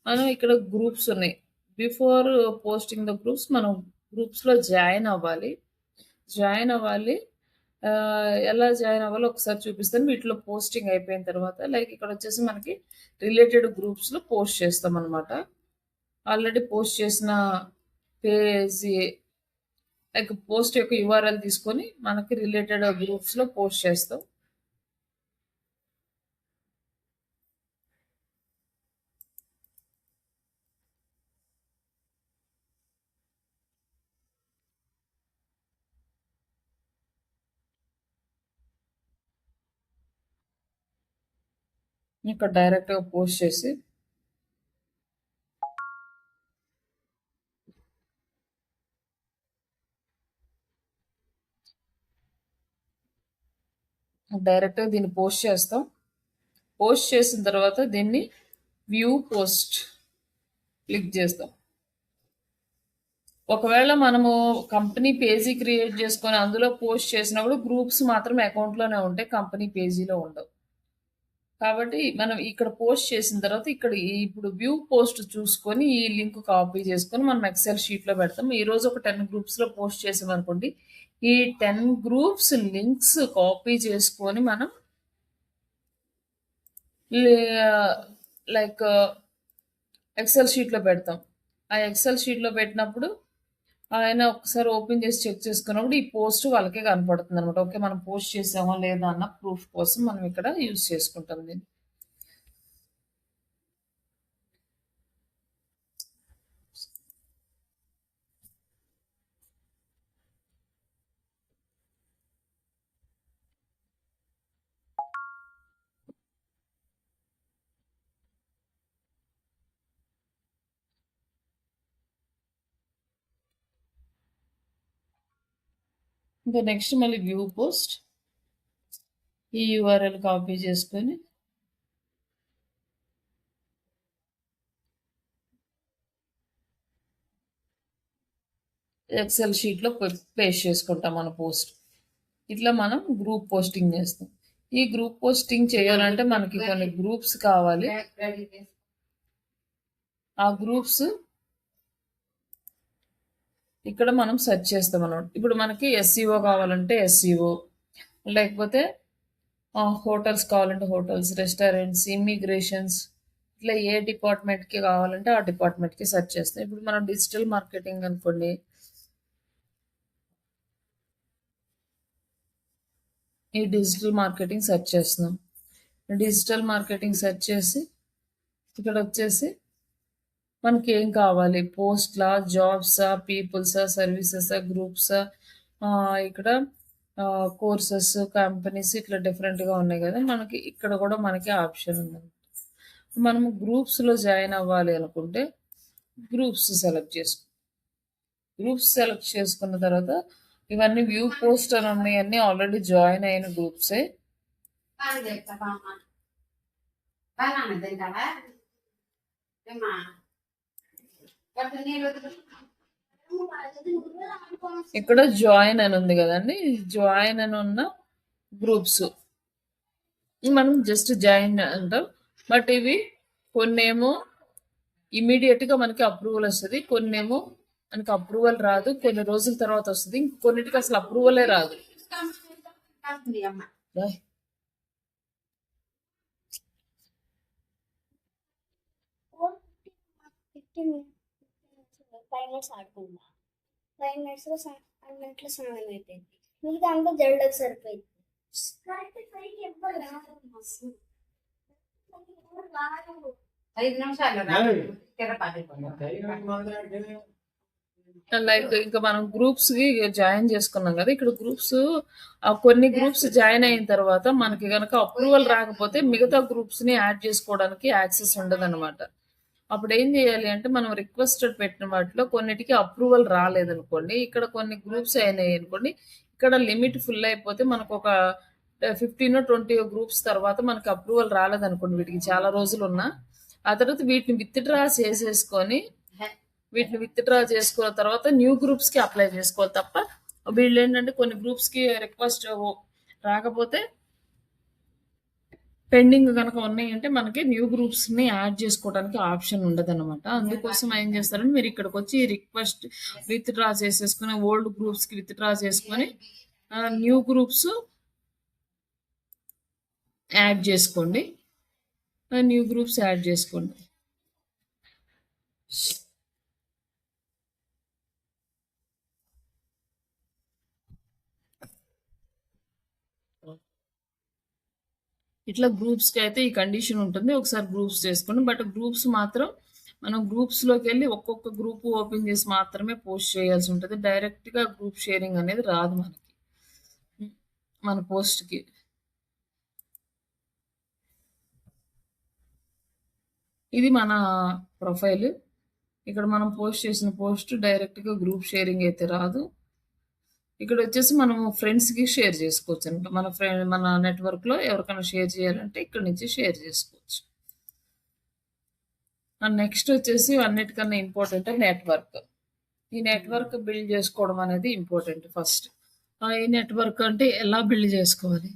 మనం ఇక్కడ గ్రూప్స్ ఉన్నాయి. బిఫోర్ పోస్టింగ్ ద గ్రూప్స్ మనం గ్రూప్స్‌లో జాయిన్ అవ్వాలి. జాయిన్ అవ్వాలి. ఎలా జాయిన్ అవ్వాలో ఒకసారి చూపిస్తాను. వీటిలో పోస్టింగ్ అయిపోయిన తర్వాత లైక్ ఇక్కడొచ్చేసి మనకి రిలేటెడ్ గ్రూప్స్‌లో పోస్ట్ చేస్తామనమాట. ఆల్రెడీ పోస్ట్ చేసిన పేజీ లైక్ పోస్ట్ యొక్క యూఆర్ఎల్ తీసుకొని మనకి రిలేటెడ్ గ్రూప్స్‌లో పోస్ట్ చేస్తాం. ఇక్కడ డైరెక్ట్‌గా పోస్ట్ చేసి డైరెక్ట్‌గా దీన్ని పోస్ట్ చేస్తాం. పోస్ట్ చేసిన తర్వాత దీన్ని వ్యూ పోస్ట్ క్లిక్ చేస్తాం. ఒకవేళ మనము కంపెనీ పేజీ క్రియేట్ చేసుకొని అందులో పోస్ట్ చేసినప్పుడు గ్రూప్స్ మాత్రం అకౌంట్‌లోనే ఉంటాయి. కంపెనీ పేజీలో ఉండవు. కాబట్టి మనం ఇక్కడ పోస్ట్ చేసిన తర్వాత ఇక్కడ ఇప్పుడు వ్యూ పోస్ట్ చూసుకొని ఈ లింక్ కాపీ చేసుకొని మనం ఎక్సెల్ షీట్‌లో పెడతాం. ఈరోజు ఒక 10 గ్రూప్స్‌లో పోస్ట్ చేసామనుకోండి. ఈ 10 గ్రూప్స్ లింక్స్ కాపీ చేసుకొని మనం లే లైక్ ఎక్సెల్ షీట్‌లో పెడతాం. ఆ ఎక్సెల్ షీట్‌లో పెట్టినప్పుడు ఆయన ఒకసారి ఓపెన్ చేసి చెక్ చేసుకున్నప్పుడు ఈ పోస్ట్ వాళ్ళకే కనపడుతుంది అనమాట. ఓకే, మనం పోస్ట్ చేసామా లేదా అన్న ప్రూఫ్ కోసం మనం ఇక్కడ యూజ్ చేసుకుంటాం దీన్ని. ఇంకా నెక్స్ట్ మళ్ళీ వ్యూ పోస్ట్. ఈ యూఆర్ఎల్ కాపీ చేసుకొని ఎక్సెల్ షీట్లో పేస్ట్ చేసుకుంటాం మన పోస్ట్. ఇట్లా మనం గ్రూప్ పోస్టింగ్ చేస్తాం. ఈ గ్రూప్ పోస్టింగ్ చేయాలంటే మనకి కొన్ని గ్రూప్స్ కావాలి. ఆ గ్రూప్స్ ఇక్కడ మనం సెర్చ్ చేస్తాం అన్నమాట. ఇప్పుడు మనకి ఎస్సీఓ కావాలంటే ఎస్సీఓ, లేకపోతే హోటల్స్ కావాలంటే హోటల్స్, రెస్టారెంట్స్, ఇమ్మిగ్రేషన్స్, ఇట్లా ఏ డిపార్ట్మెంట్కి కావాలంటే ఆ డిపార్ట్మెంట్కి సెర్చ్ చేస్తాం. ఇప్పుడు మనం డిజిటల్ మార్కెటింగ్ అనుకోండి, ఈ డిజిటల్ మార్కెటింగ్ సెర్చ్ చేస్తున్నాం. డిజిటల్ మార్కెటింగ్ సెర్చ్ చేసి ఇక్కడ వచ్చేసి మనకి ఏం కావాలి, పోస్ట్లా, జాబ్సా, పీపుల్సా, సర్వీసెసా, గ్రూప్సా, ఇక్కడ కోర్సెస్, కంపెనీస్, ఇట్లా డిఫరెంట్గా ఉన్నాయి కదా. మనకి ఇక్కడ కూడా మనకి ఆప్షన్ ఉంది. మనము గ్రూప్స్లో జాయిన్ అవ్వాలి అనుకుంటే గ్రూప్స్ సెలెక్ట్ చేసుకో. గ్రూప్స్ సెలెక్ట్ చేసుకున్న తర్వాత ఇవన్నీ వ్యూ పోస్ట్ అని ఉన్నాయన్నీ ఆల్రెడీ జాయిన్ అయిన గ్రూప్సే. ఇక్కడ జాయిన్ అని ఉంది కదండి, జాయిన్ అని ఉన్న గ్రూప్స్ మనం జస్ట్ జాయిన్ అంటాం. బట్ ఇవి కొన్నేమో ఇమీడియట్గా మనకి అప్రూవల్ వస్తుంది, కొన్నేమో మనకి అప్రూవల్ రాదు, కొన్ని రోజుల తర్వాత వస్తుంది, కొన్నిటికి అసలు అప్రూవలే రాదు. ఆడుకుందా 5 minutes లో 5 minutes లో స్నానం అయిపోయింది. మిగతా అంతా జల్డకు సరిపోయింది. లైక్ ఇంకా మనం గ్రూప్స్ కి జాయిన్ చేసుకున్నాం కదా. ఇక్కడ గ్రూప్స్ కొన్ని గ్రూప్స్ జాయిన్ అయిన తర్వాత మనకి కనుక అప్రూవల్ రాకపోతే మిగతా గ్రూప్స్ ని యాడ్ చేసుకోవడానికి యాక్సెస్ ఉండదు అనమాట. అప్పుడు ఏం చేయాలి అంటే మనం రిక్వెస్టెడ్ పెట్టిన వాటిలో కొన్నిటికి అప్రూవల్ రాలేదనుకోండి, ఇక్కడ కొన్ని గ్రూప్స్ అయినాయి అనుకోండి, ఇక్కడ లిమిట్ ఫుల్ అయిపోతే మనకు ఒక 15-20 గ్రూప్స్ తర్వాత మనకి అప్రూవల్ రాలేదనుకోండి, వీటికి చాలా రోజులు ఉన్నా, ఆ తర్వాత వీటిని విత్డ్రా చేసేసుకొని వీటిని విత్డ్రా చేసుకున్న తర్వాత న్యూ గ్రూప్స్కి అప్లై చేసుకోవాలి తప్ప వీళ్ళు ఏంటంటే కొన్ని గ్రూప్స్కి రిక్వెస్ట్ రాకపోతే పెండింగ్ కనుక ఉన్నాయంటే మనకి న్యూ గ్రూప్స్ని యాడ్ చేసుకోవడానికి ఆప్షన్ ఉండదు అనమాట. అందుకోసం ఏం చేస్తారంటే మీరు ఇక్కడికి వచ్చి రిక్వెస్ట్ విత్డ్రా చేసేసుకుని ఓల్డ్ గ్రూప్స్కి విత్డ్రా చేసుకొని న్యూ గ్రూప్స్ యాడ్ చేసుకోండి. న్యూ గ్రూప్స్ యాడ్ చేసుకోండి. ఇట్లా గ్రూప్స్కి అయితే ఈ కండిషన్ ఉంటుంది, ఒకసారి గ్రూప్స్ చేసుకోండి. బట్ గ్రూప్స్ మాత్రం మనం గ్రూప్స్లోకి వెళ్ళి ఒక్కొక్క గ్రూప్ ఓపెన్ చేసి మాత్రమే పోస్ట్ చేయాల్సి ఉంటుంది. డైరెక్ట్గా గ్రూప్ షేరింగ్ అనేది రాదు మనకి మన పోస్ట్కి. ఇది మన ప్రొఫైల్. ఇక్కడ మనం పోస్ట్ చేసిన పోస్ట్ డైరెక్ట్గా గ్రూప్ షేరింగ్ అయితే రాదు. ఇక్కడ వచ్చేసి మనము ఫ్రెండ్స్కి షేర్ చేసుకోవచ్చు అనమాట. మన నెట్వర్క్లో ఎవరికైనా షేర్ చేయాలంటే ఇక్కడ నుంచి షేర్ చేసుకోవచ్చు. నెక్స్ట్ వచ్చేసి అన్నిటికన్నా ఇంపార్టెంట్ నెట్వర్క్. ఈ నెట్వర్క్ బిల్డ్ చేసుకోవడం అనేది ఇంపార్టెంట్ ఫస్ట్. ఈ నెట్వర్క్ అంటే ఎలా బిల్డ్ చేసుకోవాలి,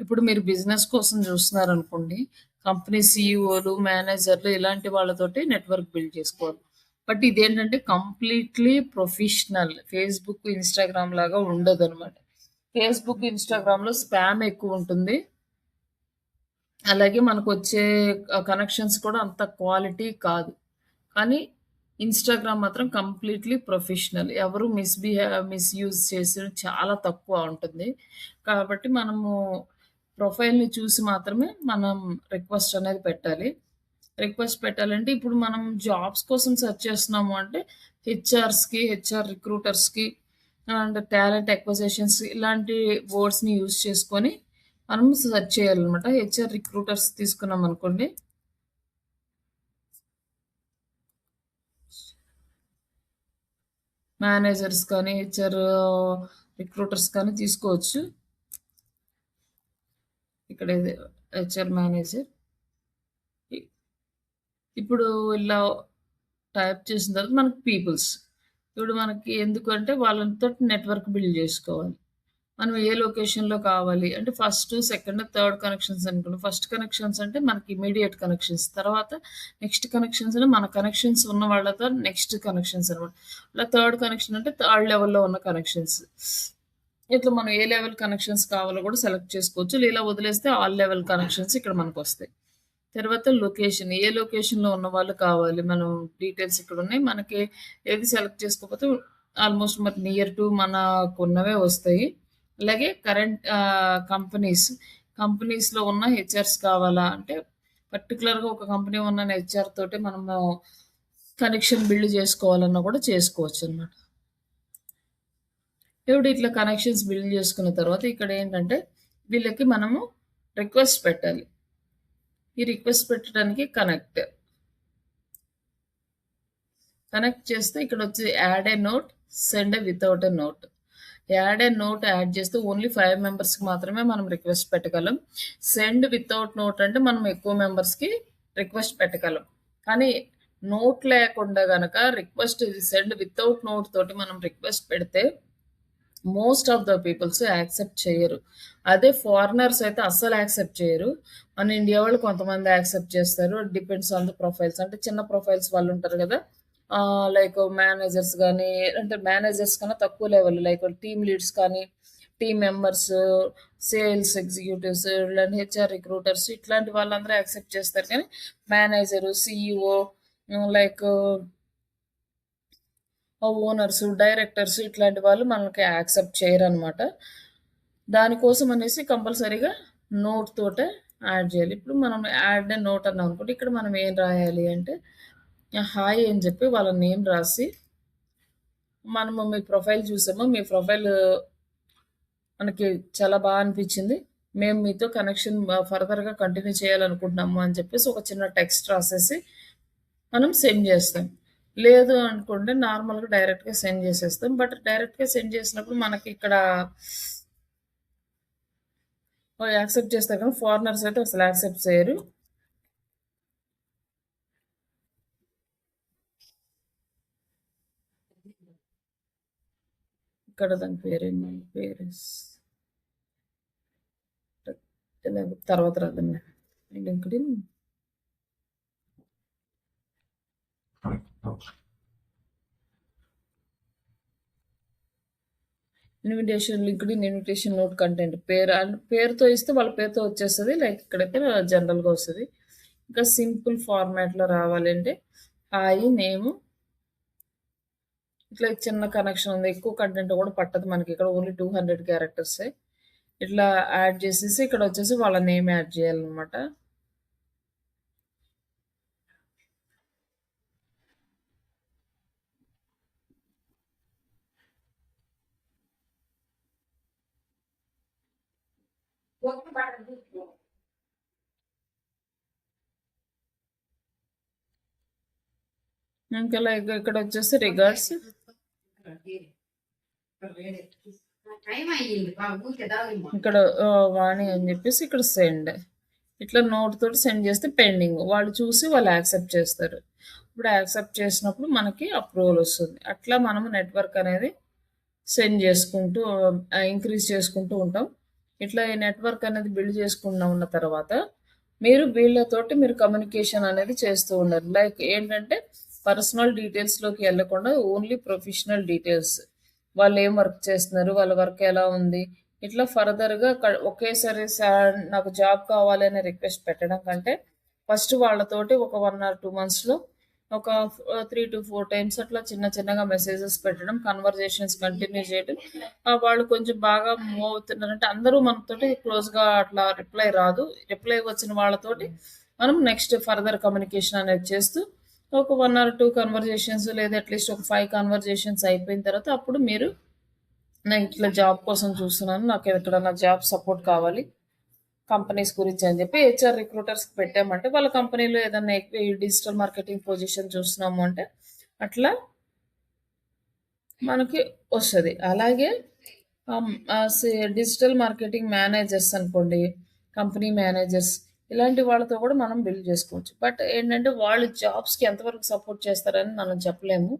ఇప్పుడు మీరు బిజినెస్ కోసం చూస్తున్నారు అనుకోండి, కంపెనీ సీఈఓలు, మేనేజర్లు ఇలాంటి వాళ్ళతోటి నెట్వర్క్ బిల్డ్ చేసుకోవాలి. బట్ ఇదేంటంటే కంప్లీట్లీ ప్రొఫెషనల్. ఫేస్బుక్, ఇన్స్టాగ్రామ్ లాగా ఉండదు అనమాట. ఫేస్బుక్, ఇన్స్టాగ్రామ్లో స్పామ్ ఎక్కువ ఉంటుంది, అలాగే మనకు వచ్చే కనెక్షన్స్ కూడా అంత క్వాలిటీ కాదు. కానీ ఇన్‌స్టాగ్రామ్ మాత్రం కంప్లీట్‌లీ ప్రొఫెషనల్. ఎవరు మిస్‌యూజ్ చేసేది చాలా తక్కువ ఉంటుంది. కాబట్టి మనము ప్రొఫైల్‌ని చూసి మాత్రమే మనం రిక్వెస్ట్ అనేది పెట్టాలి. రిక్వెస్ట్ పెట్టాలంటే ఇప్పుడు మనం జాబ్స్ కోసం సెర్చ్ చేస్తున్నాము అంటే హెచ్ఆర్ రిక్రూటర్స్‌కి అండ్ టాలెంట్ అక్విజిషన్స్ ఇలాంటి వర్డ్స్‌ని యూజ్ చేసుకొని మనం సెర్చ్ చేయాలనమాట. హెచ్ఆర్ రిక్రూటర్స్ తీసుకున్నామనుకోండి. మేనేజర్స్ కానీ, రిక్రూటర్స్ కానీ తీసుకోవచ్చు. ఇక్కడ ఇది హెచ్ఆర్ మేనేజర్. ఇప్పుడు ఇలా టైప్ చేసిన తర్వాత మనకి పీపుల్స్. ఇప్పుడు మనకి ఎందుకంటే వాళ్ళతోటి నెట్వర్క్ బిల్డ్ చేసుకోవాలి. మనం ఏ లొకేషన్‌లో కావాలి అంటే ఫస్ట్, సెకండ్, థర్డ్ కనెక్షన్స్ అనుకోండి. ఫస్ట్ కనెక్షన్స్ అంటే మనకి ఇమ్మీడియేట్ కనెక్షన్స్. తర్వాత నెక్స్ట్ కనెక్షన్స్ అంటే మన కనెక్షన్స్ ఉన్న వాళ్ళతో నెక్స్ట్ కనెక్షన్స్ అనమాట. ఇలా థర్డ్ కనెక్షన్ అంటే థర్డ్ లెవెల్‌లో ఉన్న కనెక్షన్స్. ఇట్లా మనం ఏ లెవెల్ కనెక్షన్స్ కావాలో కూడా సెలెక్ట్ చేసుకోవచ్చు. ఇలా వదిలేస్తే ఆల్ లెవెల్ కనెక్షన్స్ ఇక్కడ మనకొస్తాయి. తర్వాత లొకేషన్. ఏ లొకేషన్‌లో ఉన్నవాళ్ళు కావాలి. మనం డీటెయిల్స్ ఇక్కడున్నాయి. మనకి ఏది సెలెక్ట్ చేసుకోకపోతే ఆల్మోస్ట్ మరి నియర్ టు మనకున్నవే వస్తాయి. అలాగే కంపెనీస్‌లో ఉన్న హెచ్ఆర్స్ కావాలా అంటే పర్టిక్యులర్‌గా ఒక కంపెనీ ఉన్న హెచ్ఆర్ తోటి మనము కనెక్షన్ బిల్డ్ చేసుకోవాలన్నా కూడా చేసుకోవచ్చనమాట. ఇప్పుడు ఇట్లా కనెక్షన్స్ బిల్డ్ చేసుకున్న తర్వాత ఇక్కడ ఏంటంటే వీళ్ళకి మనము రిక్వెస్ట్ పెట్టాలి. ఈ రిక్వెస్ట్ పెట్టడానికి కనెక్ట్ చేస్తే ఇక్కడ వచ్చి add a note, send A without a note. Add a note add చేస్తే ఓన్లీ 5 మెంబర్స్కి మాత్రమే మనం రిక్వెస్ట్ పెట్టగలం. సెండ్ వితౌట్ నోట్ అంటే మనం ఎక్కువ మెంబర్స్కి రిక్వెస్ట్ పెట్టగలం. కానీ నోట్ లేకుండా గనక రిక్వెస్ట్ సెండ్ వితౌట్ నోట్ తోటి మనం రిక్వెస్ట్ పెడితే most of the peoples accept చేయరు. అదే ఫారినర్స్ అయితే అస్సలు యాక్సెప్ట్ చేయరు. మన ఇండియా వాళ్ళు కొంతమంది యాక్సెప్ట్ చేస్తారు. Depends on the profiles. అంటే చిన్న ప్రొఫైల్స్ వాళ్ళు ఉంటారు కదా, లైక్ మేనేజర్స్ కానీ, అంటే మేనేజర్స్ కన్నా తక్కువ లెవెల్ లైక్ టీమ్ లీడ్స్ కానీ, టీమ్ మెంబర్స్, సేల్స్ ఎగ్జిక్యూటివ్స్, ఇలాంటి హెచ్ఆర్ రిక్రూటర్స్ ఇట్లాంటి వాళ్ళందరూ యాక్సెప్ట్ చేస్తారు. కానీ manager, CEO, like owners, directors ఇట్లాంటి వాళ్ళు మనకి యాక్సెప్ట్ చేయరనమాట. దానికోసం అనేసి కంపల్సరీగా నోట్ తోటే యాడ్ చేయాలి. ఇప్పుడు మనం యాడ్ నోట్ అన్నాం అనుకోండి. ఇక్కడ మనం ఏం రాయాలి అంటే హాయ్ అని చెప్పి వాళ్ళ నేమ్ రాసి, మనము మీ ప్రొఫైల్ చూసాము, మీ ప్రొఫైల్ మనకి చాలా బాగా అనిపించింది, మేము మీతో కనెక్షన్ ఫర్దర్గా కంటిన్యూ చేయాలనుకుంటున్నాము అని చెప్పేసి ఒక చిన్న టెక్స్ట్ రాసేసి మనం సెండ్ చేస్తాం. లేదు అనుకుంటే నార్మల్గా డైరెక్ట్గా సెండ్ చేసేస్తాం. బట్ డైరెక్ట్గా సెండ్ చేసినప్పుడు మనకి ఇక్కడ యాక్సెప్ట్ చేస్తారు కానీ ఫారినర్స్ అయితే అసలు యాక్సెప్ట్ చేయరు. ఇక్కడ దాని పేరేంటి, పేరు తర్వాత రాదండి. LinkedIn LinkedIn invitation note content పేరుతో ఇస్తే వాళ్ళ పేరుతో వచ్చేస్తుంది. లైక్ ఇక్కడైతే జనరల్గా వస్తుంది. ఇంకా సింపుల్ ఫార్మాట్లో రావాలంటే హాయ్ నేము, ఇట్లా చిన్న కనెక్షన్ ఉంది, ఎక్కువ కంటెంట్ కూడా పట్టదు మనకి. ఇక్కడ ఓన్లీ 200 క్యారెక్టర్స్ ఇట్లా యాడ్ చేసేసి ఇక్కడ వచ్చేసి వాళ్ళ నేమ్ యాడ్ చేయాలన్నమాట. ఇంకా లైక్ ఇక్కడ వచ్చేసి రిగార్డ్స్, ఇక్కడ వాణి అని చెప్పేసి ఇక్కడ సెండ్, ఇట్లా నోట్ తోటి సెండ్ చేస్తే పెండింగ్, వాళ్ళు చూసి వాళ్ళు యాక్సెప్ట్ చేస్తారు. ఇప్పుడు యాక్సెప్ట్ చేసినప్పుడు మనకి అప్రూవల్ వస్తుంది. అట్లా మనము నెట్వర్క్ అనేది సెండ్ చేసుకుంటూ ఇంక్రీజ్ చేసుకుంటూ ఉంటాం. ఇట్లా ఈ నెట్వర్క్ అనేది బిల్డ్ చేసుకున్న ఉన్న తర్వాత మీరు వీళ్ళతోటి మీరు కమ్యూనికేషన్ అనేది చేస్తూ ఉండాలి. లైక్ ఏంటంటే పర్సనల్ డీటెయిల్స్లోకి వెళ్ళకుండా ఓన్లీ ప్రొఫెషనల్ డీటెయిల్స్, వాళ్ళు ఏం వర్క్ చేస్తున్నారు, వాళ్ళ వర్క్ ఎలా ఉంది, ఇట్లా ఫర్దర్గా ఒకేసారి నాకు జాబ్ కావాలి అనే రిక్వెస్ట్ పెట్టడం కంటే ఫస్ట్ వాళ్ళతోటి ఒక 1 or 2 monthsలో ఒక 3 to 4 టైమ్స్ అట్లా చిన్నగా మెసేజెస్ పెట్టడం, కన్వర్జేషన్స్ కంటిన్యూ చేయడం. వాళ్ళు కొంచెం బాగా మూవ్ అవుతున్నారంటే అందరూ మనతోటి క్లోజ్‌గా అట్లా రిప్లై రాదు. రిప్లై వచ్చిన వాళ్ళతోటి మనం నెక్స్ట్ ఫర్దర్ కమ్యూనికేషన్ అనేది చేస్తూ ఒక 1 ఆర్ 2 కన్వర్జేషన్స్ లేదా అట్‌లీస్ట్ ఒక 5 కన్వర్జేషన్స్ అయిపోయిన తర్వాత అప్పుడు మీరు నేను ఇట్లా జాబ్ కోసం చూస్తున్నాను. నాకు ఎక్కడన్నా జాబ్ సపోర్ట్ కావాలి. కంపెనీస్ గురించి అని చెప్పి హెచ్ఆర్ రిక్రూటర్స్‌కి పెట్టామంటే వాళ్ళ కంపెనీలో ఏదన్నా ఈ డిజిటల్ మార్కెటింగ్ పొజిషన్ చూస్తున్నాము అంటే అట్లా మనకి వస్తది. అలాగే డిజిటల్ మార్కెటింగ్ మేనేజర్స్ అనుకోండి, కంపెనీ మేనేజర్స్ ఇలాంటి వాళ్ళతో కూడా మనం బిల్డ్ చేసుకోవచ్చు. బట్ ఏంటంటే వాళ్ళు జాబ్స్‌కి ఎంతవరకు సపోర్ట్ చేస్తారని మనం చెప్పలేము.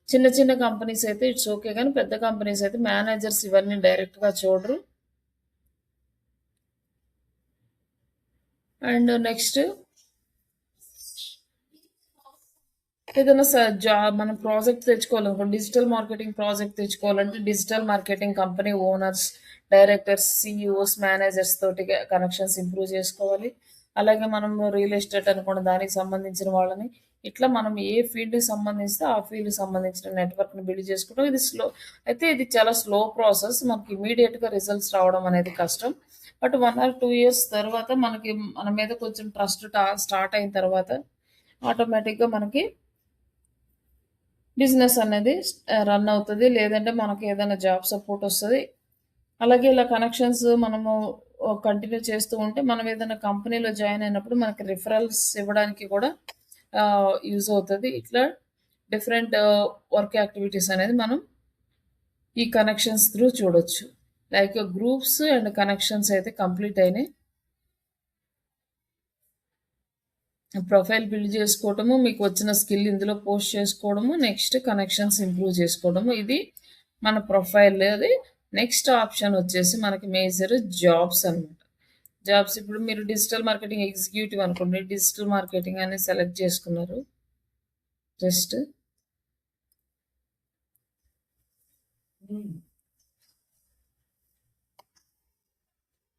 చిన్న కంపెనీస్ అయితే ఇట్స్ ఓకే. కానీ పెద్ద కంపెనీస్ అయితే మేనేజర్స్ ఇవన్నీ డైరెక్ట్‌గా చూడరు. అండ్ నెక్స్ట్ ఏదైనా మనం ప్రాజెక్ట్ తెచ్చుకోవాలనుకోండి, డిజిటల్ మార్కెటింగ్ ప్రాజెక్ట్ తెచ్చుకోవాలంటే digital marketing company owners, directors, CEOs, managers తోటి కనెక్షన్స్ ఇంప్రూవ్ చేసుకోవాలి. అలాగే మనం రియల్ ఎస్టేట్ అనుకోండి, దానికి సంబంధించిన వాళ్ళని ఇట్లా మనం ఏ ఫీల్డ్కి సంబంధిస్తే ఆ ఫీల్డ్కి సంబంధించిన నెట్వర్క్ని బిల్డ్ చేసుకోవడం. అయితే ఇది చాలా స్లో ప్రాసెస్. మనకి ఇమీడియట్గా రిజల్ట్స్ రావడం అనేది కష్టం. బట్ 1 ఆర్ 2 ఇయర్స్ తర్వాత మనకి మన మీద కొంచెం ట్రస్ట్ స్టార్ట్ అయిన తర్వాత ఆటోమేటిక్గా మనకి బిజినెస్ అనేది రన్ అవుతుంది. లేదంటే మనకి ఏదైనా జాబ్ సపోర్ట్ వస్తుంది. అలాగే ఇలా కనెక్షన్స్ మనము కంటిన్యూ చేస్తూ ఉంటే మనం ఏదైనా కంపెనీలో జాయిన్ అయినప్పుడు మనకి రిఫరల్స్ ఇవ్వడానికి కూడా యూజ్ అవుతుంది. ఇట్లా డిఫరెంట్ వర్క్ యాక్టివిటీస్ అనేది మనం ఈ కనెక్షన్స్ త్రూ చూడొచ్చు. లైక్ గ్రూప్స్ అండ్ కనెక్షన్స్ అయితే కంప్లీట్ అయినాయి. ప్రొఫైల్ బిల్డ్ చేసుకోవడము, మీకు వచ్చిన స్కిల్ ఇందులో పోస్ట్ చేసుకోవడము, నెక్స్ట్ కనెక్షన్స్ ఇంప్రూవ్ చేసుకోవడము. ఇది మన ప్రొఫైల్. అది నెక్స్ట్ ఆప్షన్ వచ్చేసి మనకి మేజర్ జాబ్స్ అనమాట. జాబ్స్ ఇప్పుడు మీరు డిజిటల్ మార్కెటింగ్ ఎగ్జిక్యూటివ్ అనుకోండి, డిజిటల్ మార్కెటింగ్ అని సెలెక్ట్ చేసుకున్నారు. జస్ట్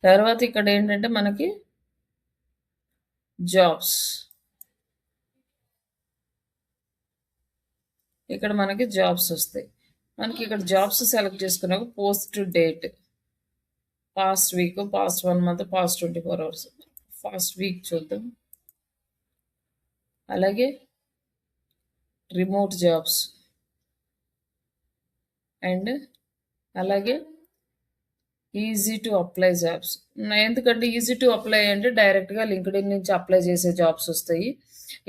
తర్వాత ఇక్కడ ఏంటంటే మనకి జాబ్స్, ఇక్కడ మనకి జాబ్స్ వస్తాయి. మనకి ఇక్కడ జాబ్స్ సెలెక్ట్ చేసుకున్నాక post date, past week, past 1 month, past 24 hours. Fast week చూద్దాం. అలాగే రిమోట్ జాబ్స్ అండ్ అలాగే ఈజీ టు అప్లై జాబ్స్. ఎందుకంటే ఈజీ టు అప్లై అంటే డైరెక్ట్గా లింక్డ్ఇన్ నుంచి అప్లై చేసే జాబ్స్ వస్తాయి.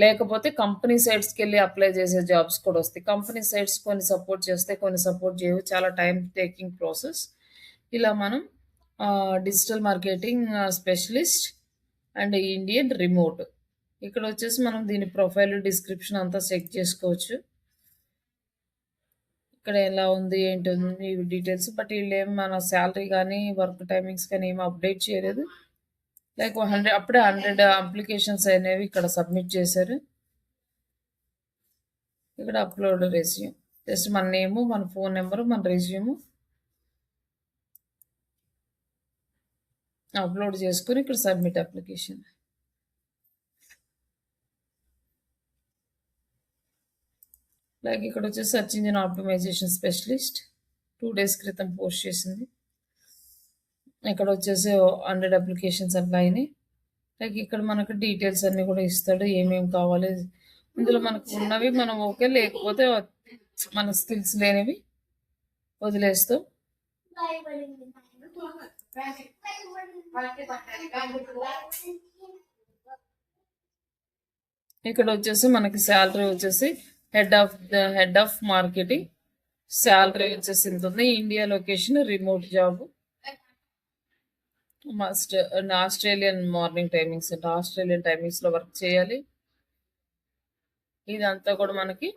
లేకపోతే కంపెనీ సైట్స్కి వెళ్ళి అప్లై చేసే జాబ్స్ కూడా వస్తాయి. కంపెనీ సైట్స్ కొన్ని సపోర్ట్ చేస్తాయి, కొన్ని సపోర్ట్ చేయవు. చాలా టైం టేకింగ్ ప్రాసెస్. ఇలా మనం digital marketing specialist and Indian remote, ఇక్కడ వచ్చేసి మనం దీని ప్రొఫైల్ డిస్క్రిప్షన్ అంతా చెక్ చేసుకోవచ్చు. ఇక్కడ ఎలా ఉంది ఏంటి ఉంది డీటెయిల్స్. బట్ వీళ్ళు ఏం మన శాలరీ కానీ వర్క్ టైమింగ్స్ కానీ ఏమి అప్డేట్ చేయలేదు. లైక్ 100 అప్పుడే 100 అప్లికేషన్స్ అనేవి ఇక్కడ సబ్మిట్ చేశారు. ఇక్కడ అప్లోడ్ రెజ్యూమ్, జస్ట్ మన నేము, మన ఫోన్ నెంబరు, మన రెజ్యూము అప్లోడ్ చేసుకుని ఇక్కడ సబ్మిట్ అప్లికేషన్. లైక్ ఇక్కడ వచ్చేసి search engine optimisation specialist 2 days క్రితం పోస్ట్ చేసింది. ఇక్కడ వచ్చేసి 100 అప్లికేషన్స్ అట్లా అయినాయి. లైక్ ఇక్కడ మనకు డీటెయిల్స్ అన్నీ కూడా ఇస్తాడు, ఏమేమి కావాలి. ఇందులో మనకు ఉన్నవి మనం ఓకే, లేకపోతే మన స్కిల్స్ లేనివి వదిలేస్తాం. ఇక్కడ వచ్చేసి మనకి శాలరీ వచ్చేసి హెడ్ ఆఫ్ మార్కెటింగ్ శాలరీ వచ్చేసి ఇంత ఉంది. India location, remote job, Australian morning timings అంటే ఆస్ట్రేలియన్ టైమింగ్స్లో వర్క్ చేయాలి. ఇదంతా కూడా మనకి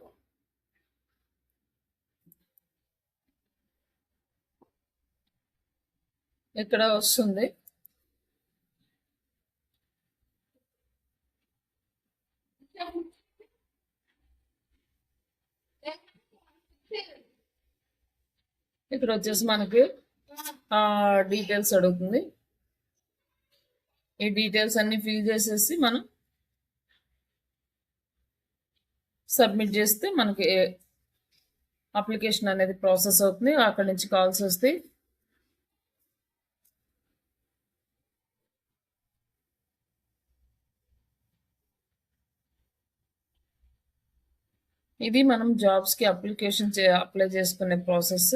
ఇక్కడ వస్తుంది. ఇక్కడ వచ్చేసి మనకి డీటెయిల్స్ అడుగుతుంది. ఈ డీటెయిల్స్ అన్ని ఫిల్ చేసేసి మనం సబ్మిట్ చేస్తే మనకి అప్లికేషన్ అనేది ప్రాసెస్ అవుతుంది. అక్కడి నుంచి కాల్స్ వస్తాయి. ఇది మనం జాబ్స్కి అప్లికేషన్ అప్లై చేసుకునే ప్రాసెస్.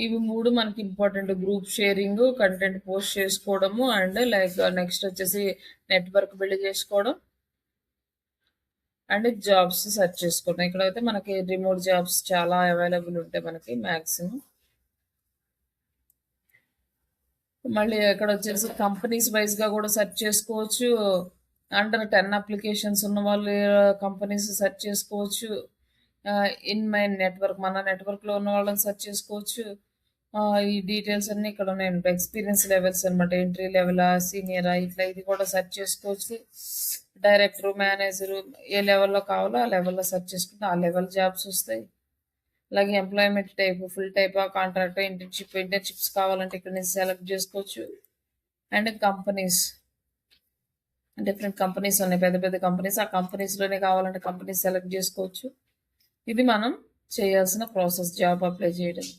ఇవి 3 మనకి important. Group sharing, content post చేసుకోవడము, అండ్ లైక్ నెక్స్ట్ వచ్చేసి నెట్వర్క్ బిల్డ్ చేసుకోవడం, అండ్ జాబ్స్ సెర్చ్ చేసుకోవడం. ఇక్కడైతే మనకి రిమోట్ జాబ్స్ చాలా అవైలబుల్ ఉంటాయి మనకి మ్యాక్సిమం. మళ్ళీ ఇక్కడ వచ్చేసి కంపెనీస్ వైజ్గా కూడా సెర్చ్ చేసుకోవచ్చు. అండర్ 10 అప్లికేషన్స్ ఉన్న వాళ్ళు కంపెనీస్ సెర్చ్ చేసుకోవచ్చు. ఇన్ మై నెట్వర్క్, మన నెట్వర్క్లో ఉన్న వాళ్ళని సెర్చ్ చేసుకోవచ్చు. ఈ డీటెయిల్స్ అన్నీ ఇక్కడ ఉన్నాయి. ఎక్స్పీరియన్స్ లెవెల్స్ అనమాట. ఎంట్రీ లెవెలా, సీనియరా, ఇట్లా ఇది కూడా సెర్చ్ చేసుకోవచ్చు. డైరెక్టర్, మేనేజరు, ఏ లెవెల్లో కావాలో ఆ లెవెల్లో సెర్చ్ చేసుకుంటే ఆ లెవెల్ జాబ్స్ వస్తాయి. అలాగే ఎంప్లాయ్మెంట్ టైప్, ఫుల్ టైపా, కాంట్రాక్ట్, ఇంటర్న్షిప్స్ కావాలంటే ఇక్కడ నుంచి సెలెక్ట్ చేసుకోవచ్చు. అండ్ కంపెనీస్, డిఫరెంట్ కంపెనీస్ ఉన్నాయి, పెద్ద పెద్ద కంపెనీస్. ఆ కంపెనీస్లోనే కావాలంటే కంపెనీస్ సెలెక్ట్ చేసుకోవచ్చు. ఇది మనం చేయాల్సిన ప్రాసెస్ జాబ్ అప్లై చేయడానికి.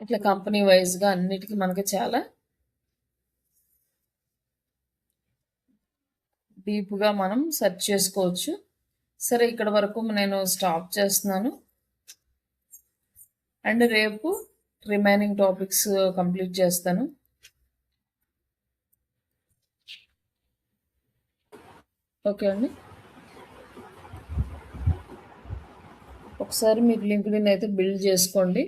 ఇట్లా కంపెనీ వైజ్గా అన్నిటికీ మనకి చాలా డీప్గా మనం సెర్చ్ చేసుకోవచ్చు. సరే, ఇక్కడ వరకు నేను స్టాప్ చేస్తున్నాను. అండ్ రేపు రిమైనింగ్ టాపిక్స్ కంప్లీట్ చేస్తాను. ఓకే అండి. ఒకసారి మీరు లింక్డ్ఇన్ అయితే బిల్డ్ చేసుకోండి.